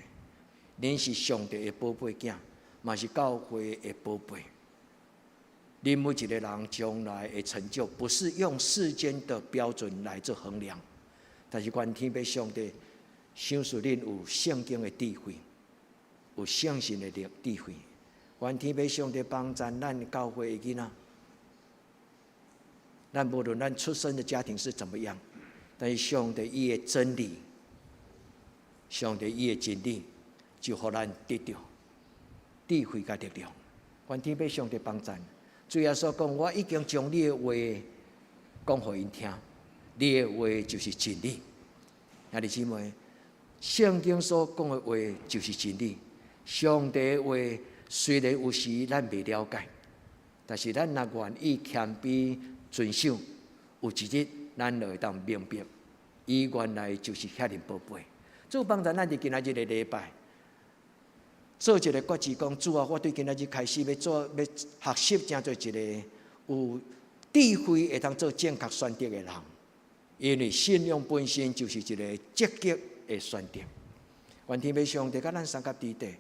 恁是上帝的宝贝囝，嘛是教会的宝贝。恁每一个人将来的成就，不是用世间的标准来做衡量，但是愿天父上帝赏赐恁有圣经的智慧，有圣神的智慧。愿天父上帝帮助咱教会的囡仔，咱无论咱出生的家庭是怎么样，但是上帝伊的真理，上帝伊的真理，就互咱得到智慧甲力量。愿天父上帝帮助。主耶稣讲：“我已经将你的话讲互因听，你的话就是真理。”兄弟姊妹，圣经所讲的话就是真理。上帝的话虽然有时咱未了解，但是咱若愿意谦卑遵守，有一日咱就会当明白，伊原来就是遐尼宝贝。主帮助咱伫今仔日的礼拜。做一个决志，讲主啊，我对今仔日开始要学习，成做一个有智慧会当做正确选择的人。因为信仰本身就是一个积极的选择。愿天父上帝甲咱三甲伫地，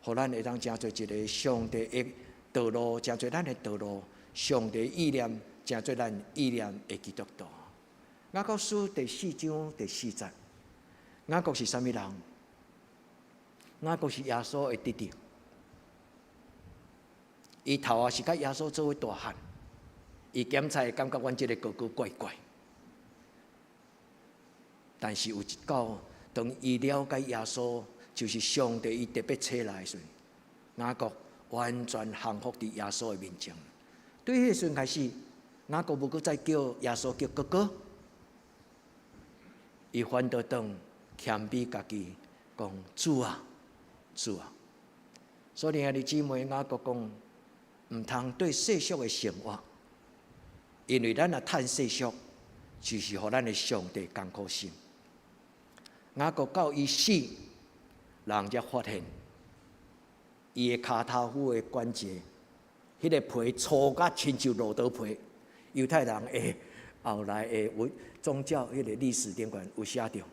互咱会当成做一个上帝的道路，成做咱的道路。上帝意念，成做咱意念的基督徒。雅各书第4章第4节，雅各是啥物人？雅各是耶稣的弟弟，伊头啊是甲耶稣做伙大汉，伊检查感觉阮这个哥哥怪怪，但是有一到当伊了解耶稣就是上帝，伊特别找来的时，雅各完全降服伫耶稣的面前。对迄时阵开始，雅各无搁再叫耶稣叫哥哥，伊反倒当谦卑家己讲主啊。主啊，所以兄弟姊妹，雅各讲，毋通对世俗的生活，因为咱若趁世俗，就是互咱的上帝艰苦心。雅各到伊死，人才发现，伊的骹头骨的关节，迄个皮粗甲亲像骆驼皮。犹太人的后来的宗教迄个历史顶悬有写着。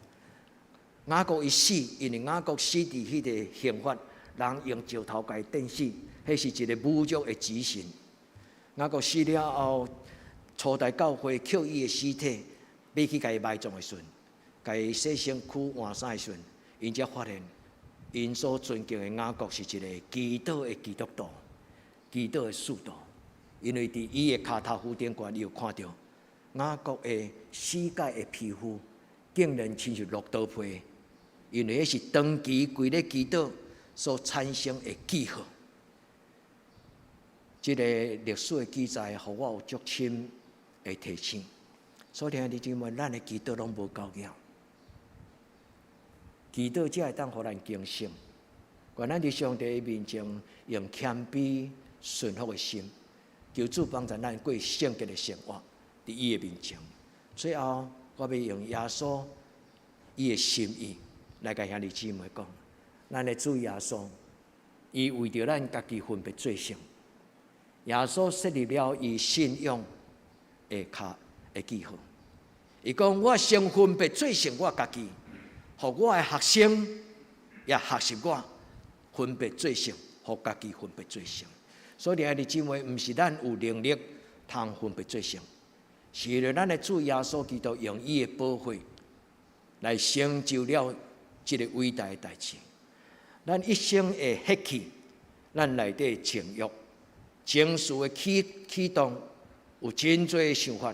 雅各一死，因为雅各死伫迄个刑罚，人用石头甲伊钉死，迄是一个侮辱的极刑。雅各死了后，初代教会捡伊的尸体，要去甲伊埋葬的时阵，甲伊洗身躯换衫的时阵，因才发现，因所尊敬的雅各是一个基督的基督徒，基督的使徒。因为伫伊的骹头骨顶悬，伊有看到雅各的膝盖的皮肤，竟然亲像骆驼皮。因为迄是长期规个基督所产生的记号，这个历史的记载，互我有足深的提醒。所以兄弟姊妹，咱的基督拢无够硬，基督才会当互咱警醒。愿咱伫上帝的面前，用谦卑顺服的心，求主帮助咱过圣洁的生活，伫伊的面前。最后，我要用耶稣伊的心意。来甲兄弟姊妹讲，咱的主耶稣，伊为着咱家己分别罪性，耶稣设立了伊信仰的记号。伊讲：我先分别罪性我家己，互我的学生也学习我分别罪性，互家己分别罪性。所以兄弟姊妹，毋是咱有能力通分别罪性，是着咱的主耶稣基督用伊的宝血来成就了。这个伟大的代志，咱一生会ฮ็气，咱内底情欲、情绪的启动，有真多的想法，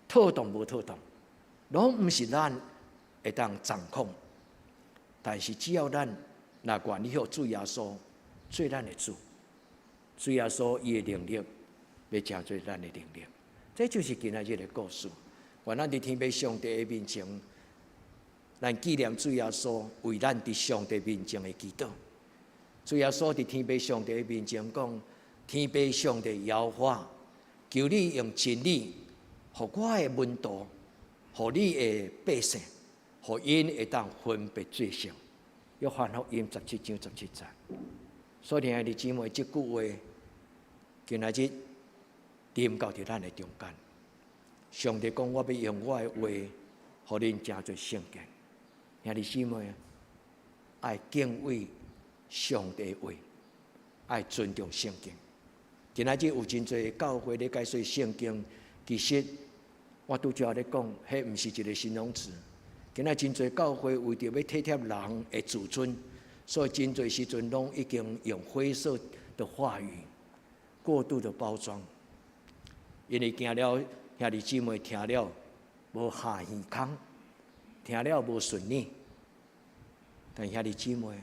妥当无妥当，拢毋是咱会当掌控。但是只要咱若愿意互主耶稣做咱的主，主耶稣伊的能力要成做咱的能力。这就是今仔日的故事。愿咱伫天父上帝的面前。咱纪念主耶稣为咱伫上帝面前的祈祷。主耶稣伫天父上帝的面前讲：天父上帝耶和华，求你用真理，互我的门徒，互你的百姓，互因会当分别罪性。约翰福音17章17节。所以兄弟姊妹，这句话今仔日点到伫咱的中间。上帝讲：我要用我的话，互恁成做圣洁。兄弟姊妹，爱敬畏上帝的话，爱尊重圣经。今仔日有真侪教会咧解说圣经，其实我拄则咧讲，迄毋是一个形容词。今仔真侪教会为着要体贴人的自尊，所以真侪时阵拢已经用灰色的话语过度的包装，因为惊了兄弟姊妹听了无下耳孔，听了无顺利。但兄弟姊妹，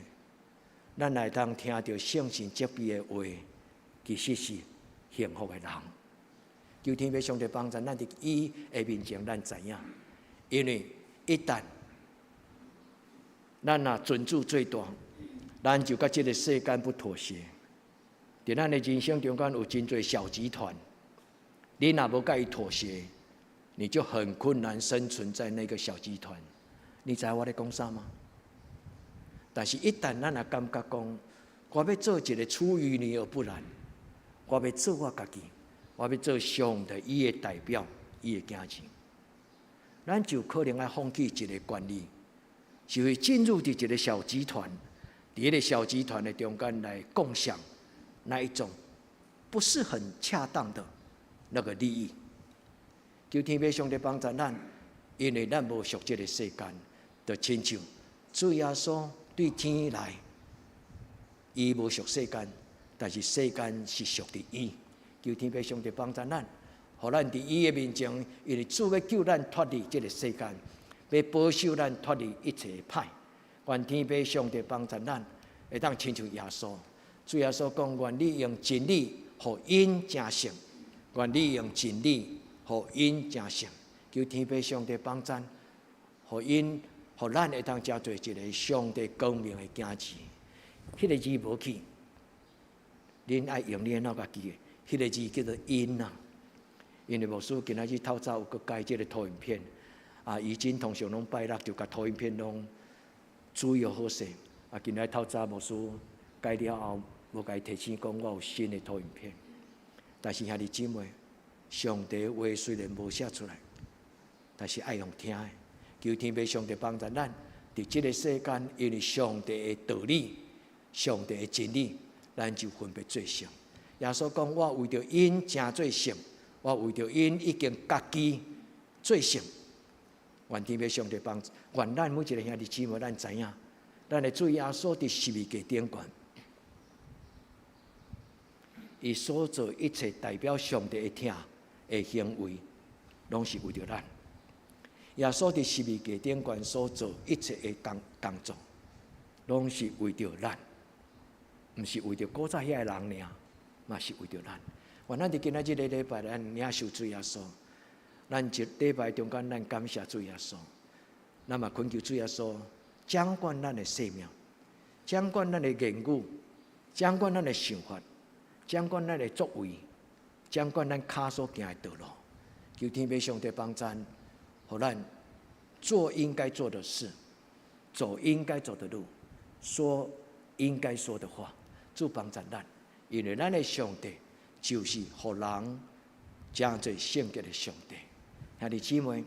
咱来当听到圣神责备的话，其实是幸福的人。求天父上帝帮助咱伫伊的面前，咱知影，因为一旦咱若尊主最大，咱就甲这个世间不妥协。伫咱的人生中间有真侪小集团，你若无甲伊妥协，你就很困难生存在那个小集团。你知我咧讲啥吗？但是，一旦咱也感觉讲，我要做一个出淤泥而不染，我要做我家己，我要做上帝伊的代表，伊的囝子，咱就可能要放弃一个管理，就会进入伫一个小集团，伫一个小集团的中间来共享那一种不是很恰当的那个利益。求天父上帝帮助咱，因为咱无属这个世间，就亲像主耶稣对天来，伊无属世间，但是世间是属于伊。求天父上帝帮助咱，互咱伫伊的面前，因为主要救咱脱离这个世间，要保守咱脱离一切歹。愿天父上帝帮助咱，会当亲像耶稣。主耶稣讲：愿你用真理，互因成圣；愿你用真理，互因成圣。求天父上帝帮助，互因。互咱会当成做一个上帝光明的囝子，迄个字无去，恁爱用恁脑家记的，迄个字叫做因啊。因为牧师今仔日透早有搁改即个投影片，以前通常拢拜六就甲投影片拢注意好势，今仔透早牧师改了后，无甲伊提醒讲我有新的投影片。但是兄弟姊妹，上帝话虽然无写出来，但是爱用听的。求天父上帝帮助咱，伫这个世间，因为上帝的道理、上帝的真理，咱就分别做圣。耶稣讲：我为着因成做圣，我为着因已经家己做圣。愿天父上帝帮助，愿咱每一个兄弟姊妹，咱知影，咱的主耶稣伫十字架顶悬，伊所做一切代表上帝的疼的行为，拢是为着咱。耶稣伫十字架顶悬所做一切的工作，拢是为着咱，毋是为着古早遐个人尔，嘛是为着咱。愿咱伫今仔日的礼拜，咱领受主耶稣，咱一礼拜中间，咱感谢主耶稣，咱嘛恳求主耶稣掌管咱的生命，掌管咱的言语，掌管咱的想法，掌管咱的作为，掌管咱脚所行的道路。求天父上帝帮助。互咱做应该做的事，走应该走的路，说应该说的话，主帮助咱。因为咱的上帝就是互人成做圣洁的上帝。兄弟姊妹，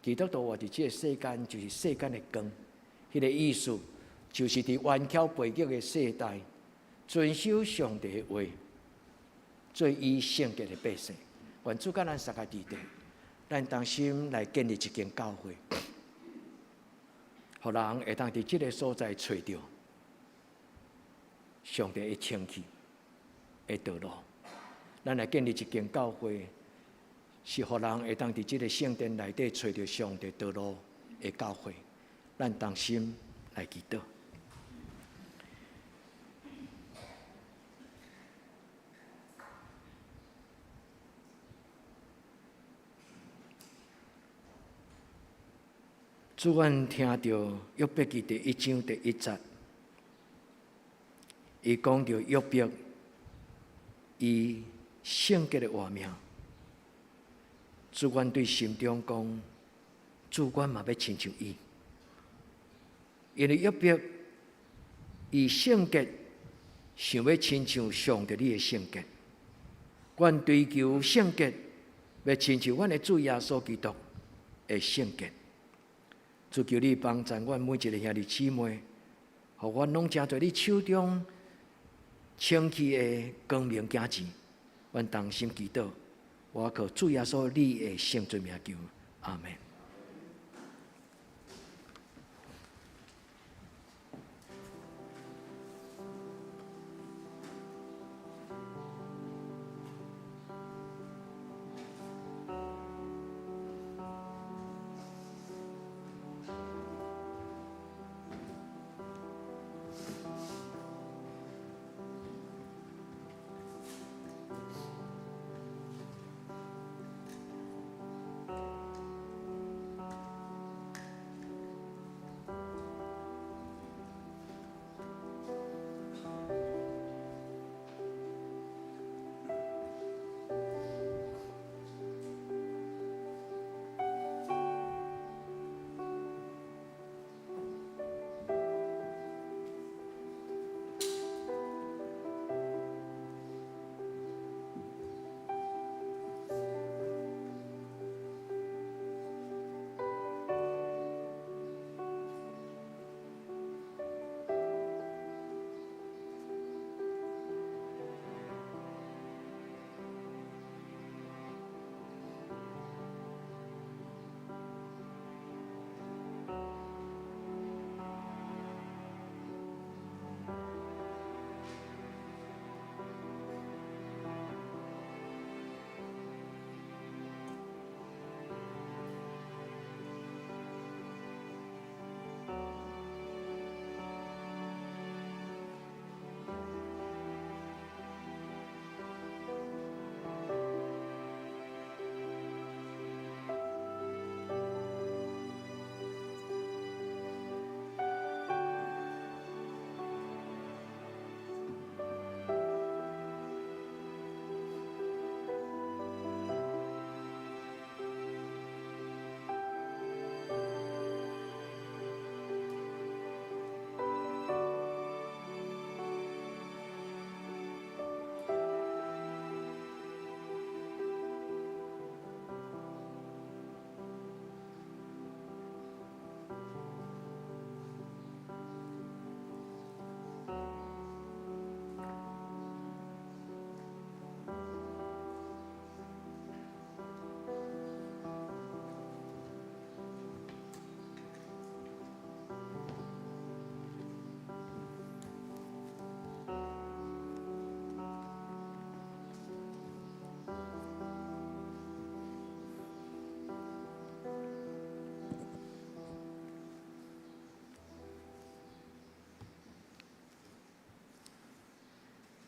基督徒活伫这个世间，就是世间的光。迄个意思就是伫弯曲背逆的世代，遵守上帝的话，做伊圣洁的百姓。愿主甲咱三个地地。咱当心来建立一间教会，互人会当伫这个所在找到上帝的清气的道路。咱来建立一间教会，是互人会当伫这个圣殿内底找到上帝道路的教会。咱当心来祈祷。主，阮听到约伯记第1章第1节，伊讲到约伯，伊圣洁的活命。主，阮对心中讲，主，阮嘛要亲像伊，因为约伯伊圣洁，想要亲像上帝你的圣洁。阮追求圣洁，要亲像阮的主耶稣基督的圣洁。主，求你帮助阮每一个兄弟姊妹，互阮拢成做你手中清气的光明景致，阮同心祈祷，我靠主耶稣你的圣罪名求，阿门。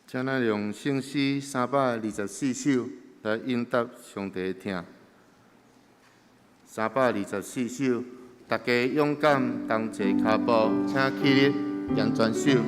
请咱用圣诗324首来应答上帝的听。324首，大家勇敢同齐脚步，请起立，扬全手。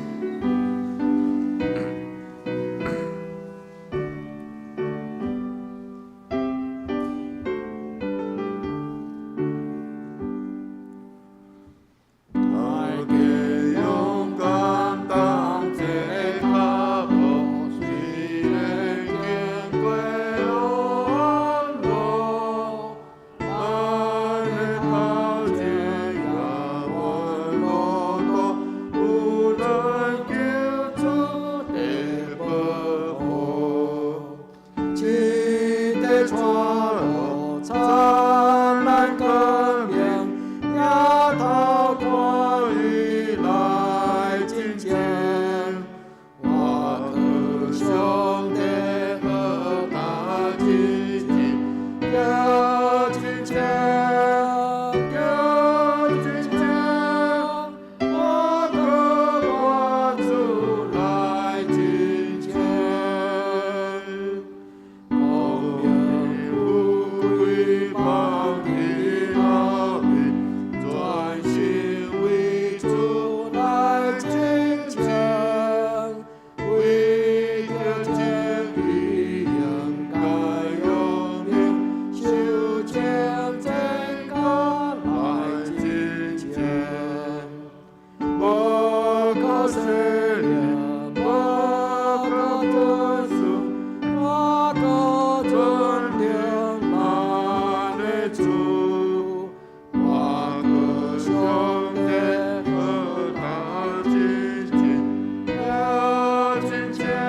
亲切。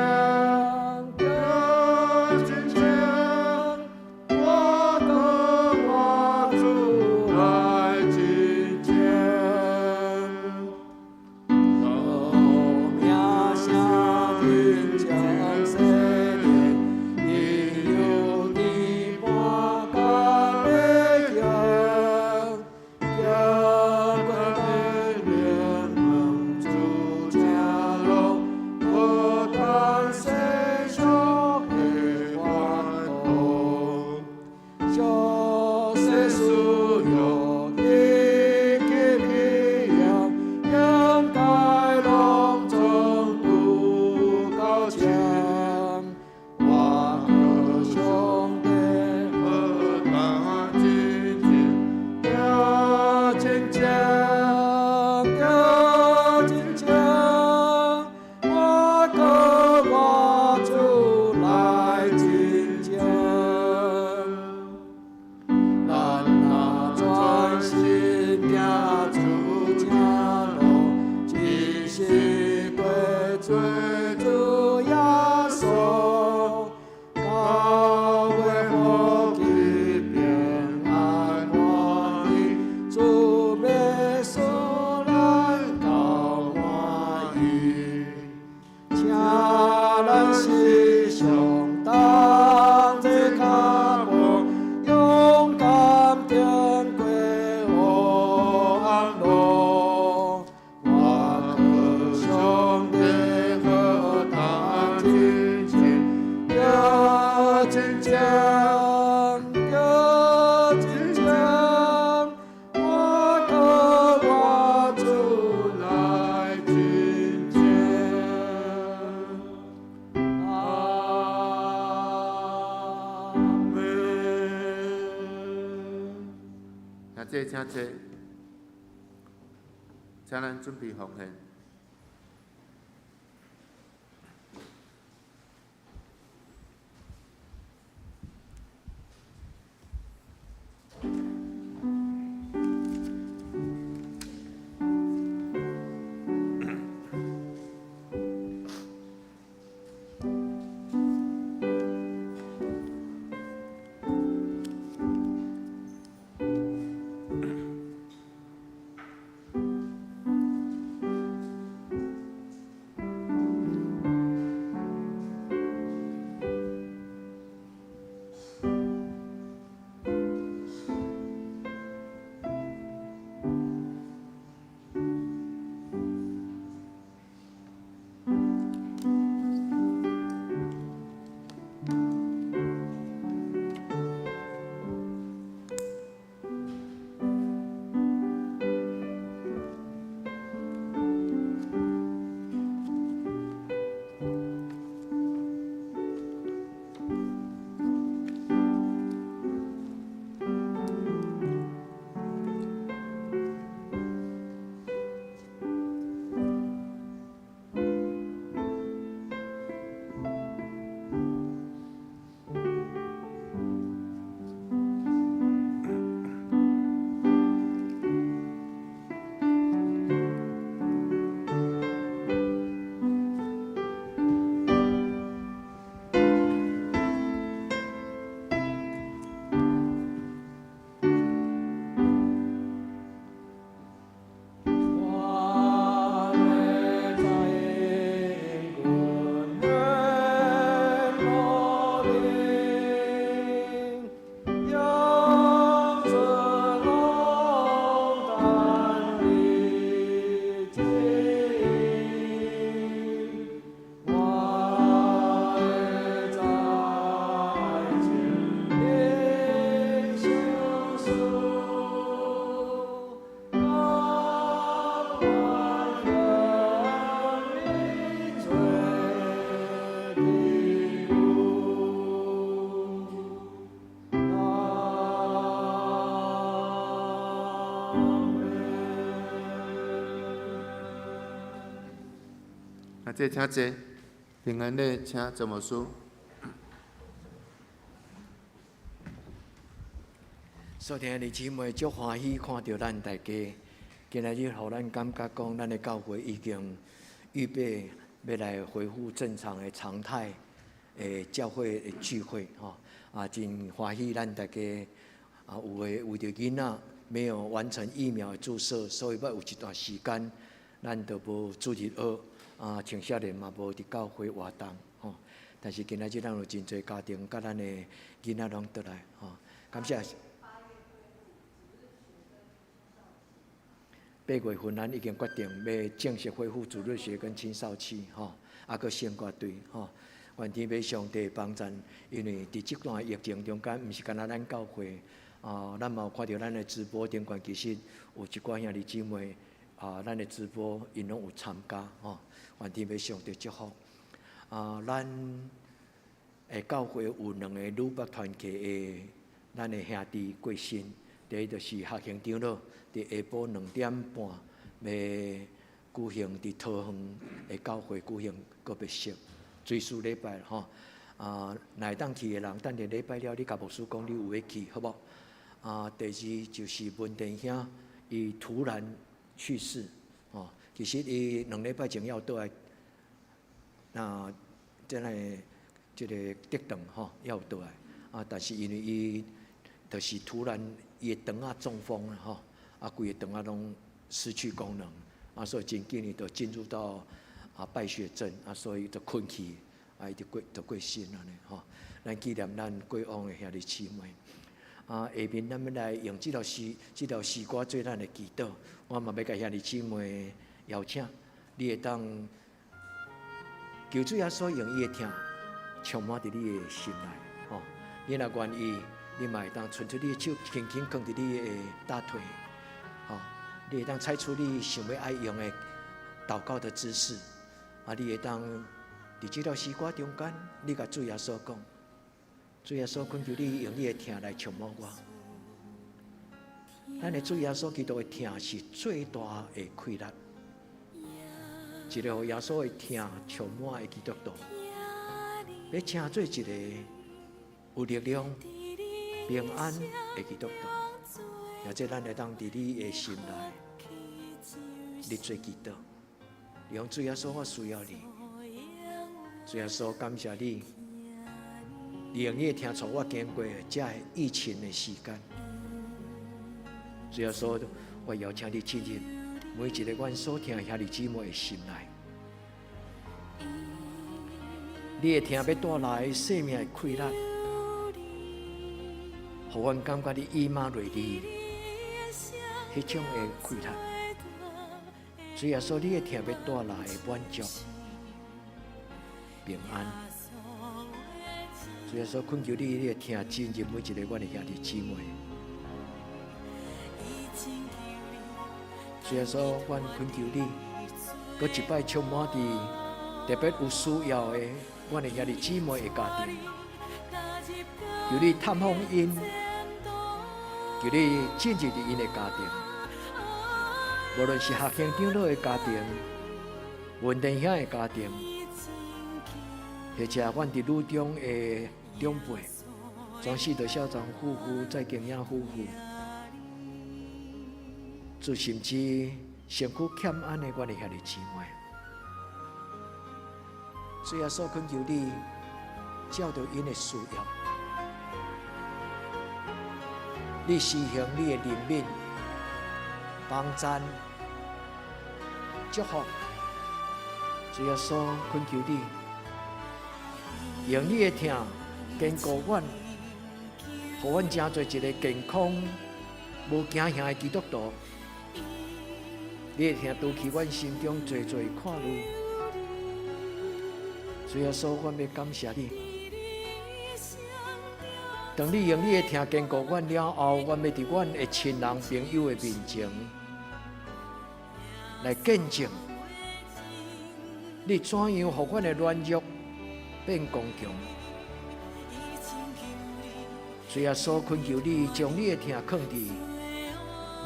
请坐，请咱准备奉献。这请坐，平安礼请怎么说？所听的姊妹足欢喜看到咱大家，今仔日互咱感觉讲，咱的教会已经预备要来恢复正常的常态，教会的聚会吼，真欢喜咱大家有诶为着囡仔没有完成疫苗的注射，所以要有一段时间，咱都无主日学。青少年嘛无伫教会活动吼，但是今仔日咱有真侪家庭，甲咱的囡仔拢倒来吼，感谢。8月份咱已经决定要正式恢复主日学跟青少期吼，搁先挂队吼，愿天父上帝帮咱，因为伫即段疫情中间，毋是干那咱教会咱嘛有看到咱的直播顶悬，其实有一寡兄弟姊妹咱的直播因拢有参加吼。愿天父上帝祝福咱诶教会有2个女北团契的咱的兄弟过身，第一就是学行长老，伫下晡2点半要举行伫桃园的教会举行告别式，追思礼拜吼。会当去的人，等下礼拜了，你甲牧师讲你有要去，好无？第二就是文田兄，伊突然去世吼。其实伊2礼拜前要倒来，真诶，即个跌断吼，要倒来但是因为伊就是突然伊的肠中风了吼，规个肠拢失去功能所以真紧伊就进入到败血症所以就困去伊就过身了呢吼。咱纪念咱过往的兄弟姊妹。下面咱要来用这条诗歌做咱的祈祷，我嘛要甲兄弟姊妹邀请，你会当求主耶稣用伊的听充满伫你的心内，吼！你若愿意，你嘛会当伸出你的手，轻轻放伫你的大腿，吼！你会当采取你想要爱用的祷告的姿势，你会当伫这条诗歌中间，你甲主耶稣讲，主耶稣恳求你用你的听来充满我。咱的主耶稣基督的疼是最大的快乐。一个互耶稣的疼充满的基督徒，要成做一个有力量、平安的基督徒，或者咱会当伫你的心内，你做基督。用主耶稣，我需要你。主耶稣，感谢你，你用你的疼带我经过这疫情的时间。主耶稣，我邀请你进入每一个阮所听兄弟姊妹的心内。你的疼要带来生命的快乐，互阮感觉你伊玛瑞丽迄种的快乐。主耶稣，你的疼要带来满足、平安。主耶稣，恳求你的疼进入每一个阮的兄弟姊妹。主耶稣，阮恳求你，搁一摆充满伫特别有需要的阮的兄弟姊妹的家庭，求你探访因，求你进入伫因的家庭，无论是学生长老的家庭、文弟兄的家庭，或者阮伫路中的长辈，全是着校长夫妇、再经营夫妇。就甚至身躯欠安的阮的兄弟姊妹，主耶稣，恳求你照着因的需要，你施行你的怜悯、帮赞、祝福。主耶稣，恳求你用你的疼坚固阮，互阮成做一个健康、无惊吓的基督徒。你的疼拄起阮心中最快乐。主耶稣，阮要感谢你。当你用你的疼坚固阮了后，阮要伫阮的亲人朋友的面前来见证，你怎样互阮的软弱变刚强。主耶稣，恳求你将你的疼放伫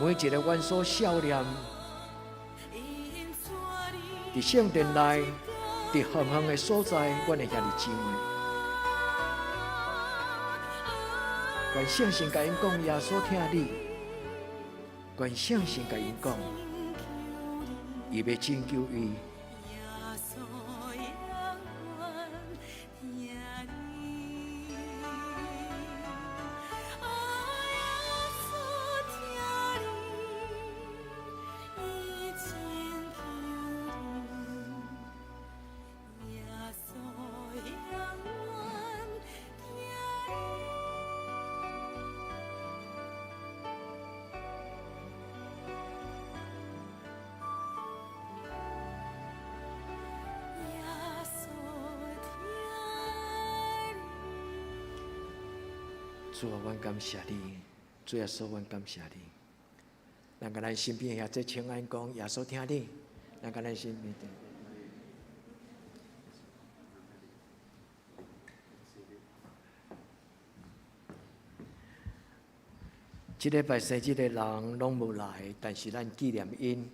每一个阮所少念。伫圣殿内，伫远远的所在，阮的兄弟姊妹，愿圣神甲因讲，耶稣听你；愿圣神甲因讲，伊要拯救伊。主啊，阮感谢你，主耶稣，阮感谢你。咱甲咱身边遐这请安讲，耶稣听你。咱甲咱身边的。这礼拜生日的人拢无来，但是咱纪念因。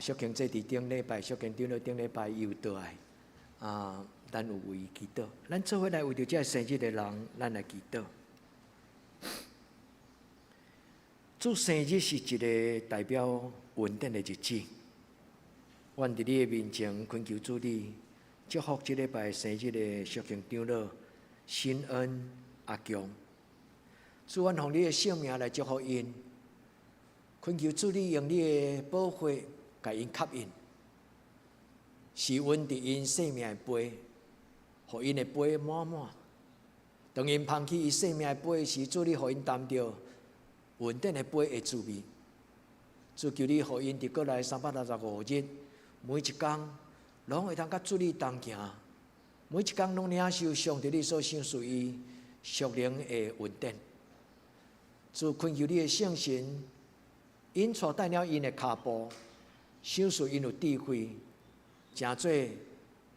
小庆这伫顶礼拜，小庆顶了顶礼拜又倒来。咱有为祈祷，咱做伙来为着这生日的人，咱来祈祷。主生日是一个代表稳定的日子，阮伫你的面前恳求主你祝福这礼拜生日的小庆长老新恩阿强，主阮用你的性命来祝福因，恳求主你用你的保护甲因吸引，是稳伫因生命的杯，互因的杯满满。当因放弃伊生命的杯时，主你互因担着稳定的杯的滋味。主求你互因伫过来365日，每一天拢会通甲主你同行，每一天拢领受上帝你所赏赐伊属灵的稳定。主恳求你的圣神，因带带了因的脚步，赏赐因有智慧，成做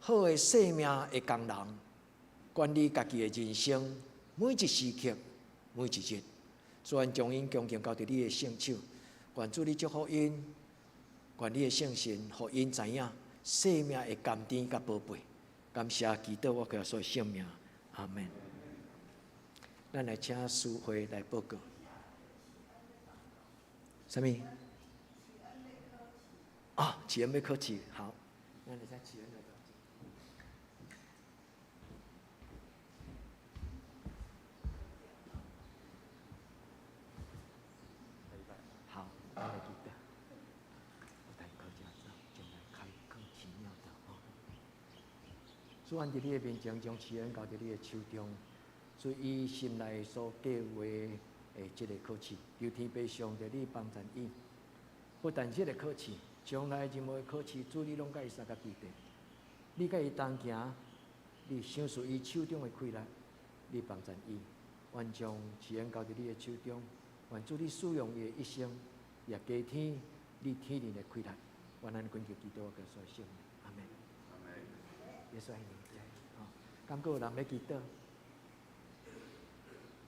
好的生命的工人。管理家己的人生，每一时刻，每一日，主愿将因恭敬交伫你的圣手，愿主你祝福因，愿你的圣神，互因知影生命的甘甜甲宝贝。感谢祈祷我个所性命，阿门。咱来请师会来报告。什么？啊，启恩要考试，好，咱来请启恩来。好，咱来记得，我带考驾照，将来开更奇妙的哦。主按伫你的面前，将启恩交伫你的手中，随伊心内所计划的这个考试，求天父上帝你帮助伊。不但这个考试，将来任何考试，主你拢甲伊三甲记得。你甲伊同行，你享受伊手中的快乐，你帮助伊。愿将启恩交伫你的手中，愿主你使用伊的一生，也加添你天然的快乐。愿咱恳求基督嘅所信，阿门。阿门。耶稣爱你，好，敢有人要祈祷？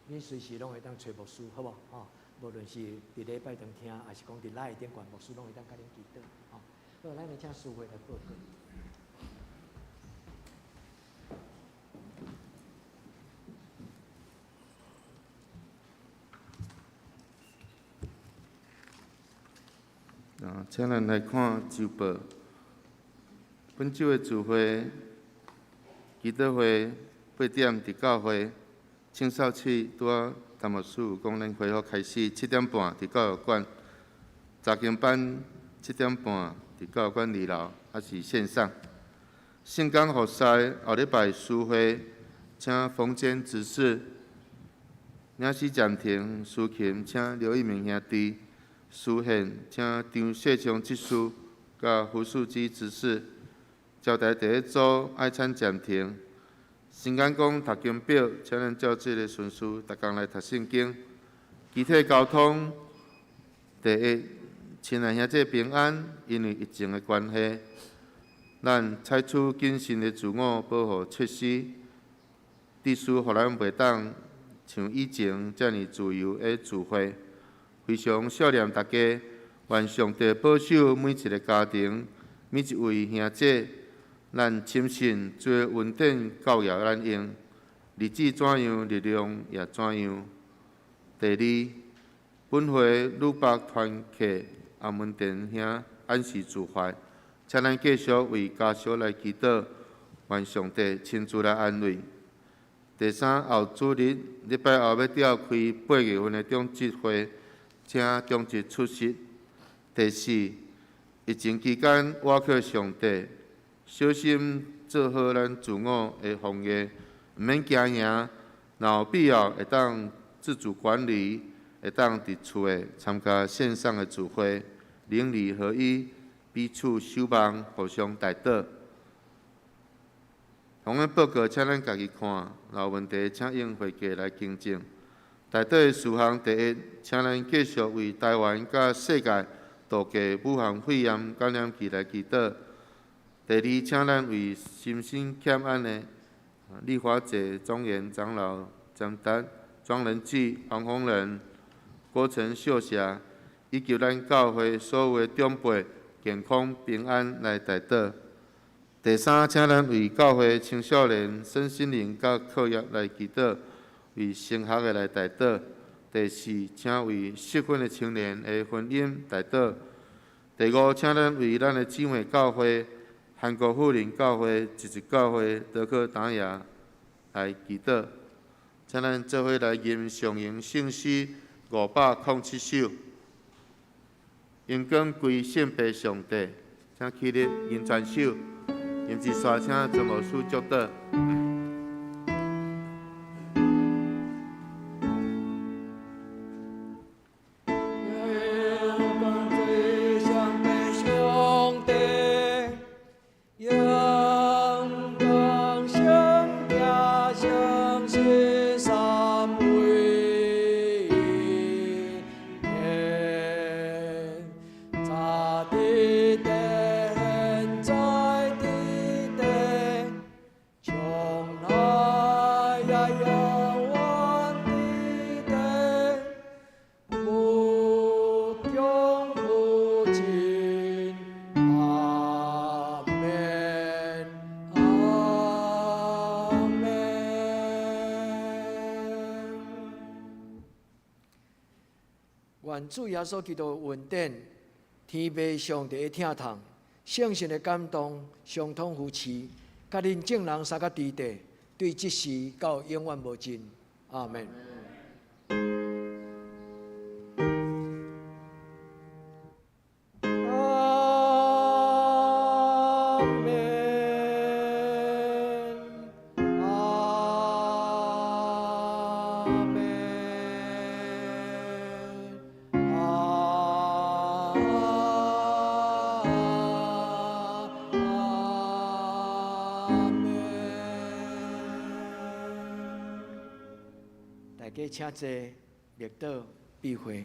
你随时拢会当找牧师，好无？哦，无论是伫礼拜堂听，还是讲伫哪一点管牧师，拢会当甲恁祈祷。哦，好，咱来请师会来报告。请咱来看周报。本周的聚会、祈祷会8点伫教会，青少期拄啊，谭牧师有讲咱恢复开始7点半伫教育馆，查经班7点半伫教育馆2楼，还是线上。圣港服侍后礼拜诗会，请冯坚执事，领事暂停，司琴请刘一鸣兄弟。书宪请张世昌执事甲胡素基执事，招待第一组爱参暂停。新眼讲读经表，请咱照这个顺序，逐工来读圣经。集体交通，第一，亲爱兄弟平安，因为疫情的关系，咱采取谨慎的自我保护措施，秩序互咱袂当像以前遮尔自由的聚会。非常孝念大家，愿上帝保守每一个家庭，每一位兄姐。咱亲信做稳定教育咱用，日子怎样，力量也怎样。第二，本会女北团契阿门殿兄按时自发，请咱继续为家属来祈祷，愿上帝亲自来安慰。第三，后主日礼拜后要召开8月份的中职会。请中职出席。第四，疫情期间，倚靠上帝，小心做好咱自我的防疫，毋免惊吓。若有必要，会当自主管理，会当伫厝诶参加线上的聚会，邻里合一，彼此守望，互相带导。同个报告，请咱家己看，若有问题，请用会计来更正。内底的事项第一，请咱继续为台湾甲世界度过武汉肺炎感染期来祈祷。第二，请咱为心身欠安的立法者、庄严长老、张达、庄仁志、黄宏仁、郭成秀霞，以及咱教会所有的长辈健康平安来代祷。第三，请咱为教会青少年身心灵甲课业来祈祷。为升学的来代祷。第四，请为适婚的青年的婚姻代祷。第五，请咱为咱的姊妹教会、韩国妇人教会、一直教会、德克达雅来祈祷。请咱做伙来吟上迎圣诗507首，因光归圣父上帝。请起立吟全首，吟一刷，请曾牧师祝祷。从愿主耶稣基督的恩典、天父上帝的疼痛、圣神的感动，相通扶持，甲恁众人三个地地，对即时到永远无尽。阿门。大家请坐，列岛闭会。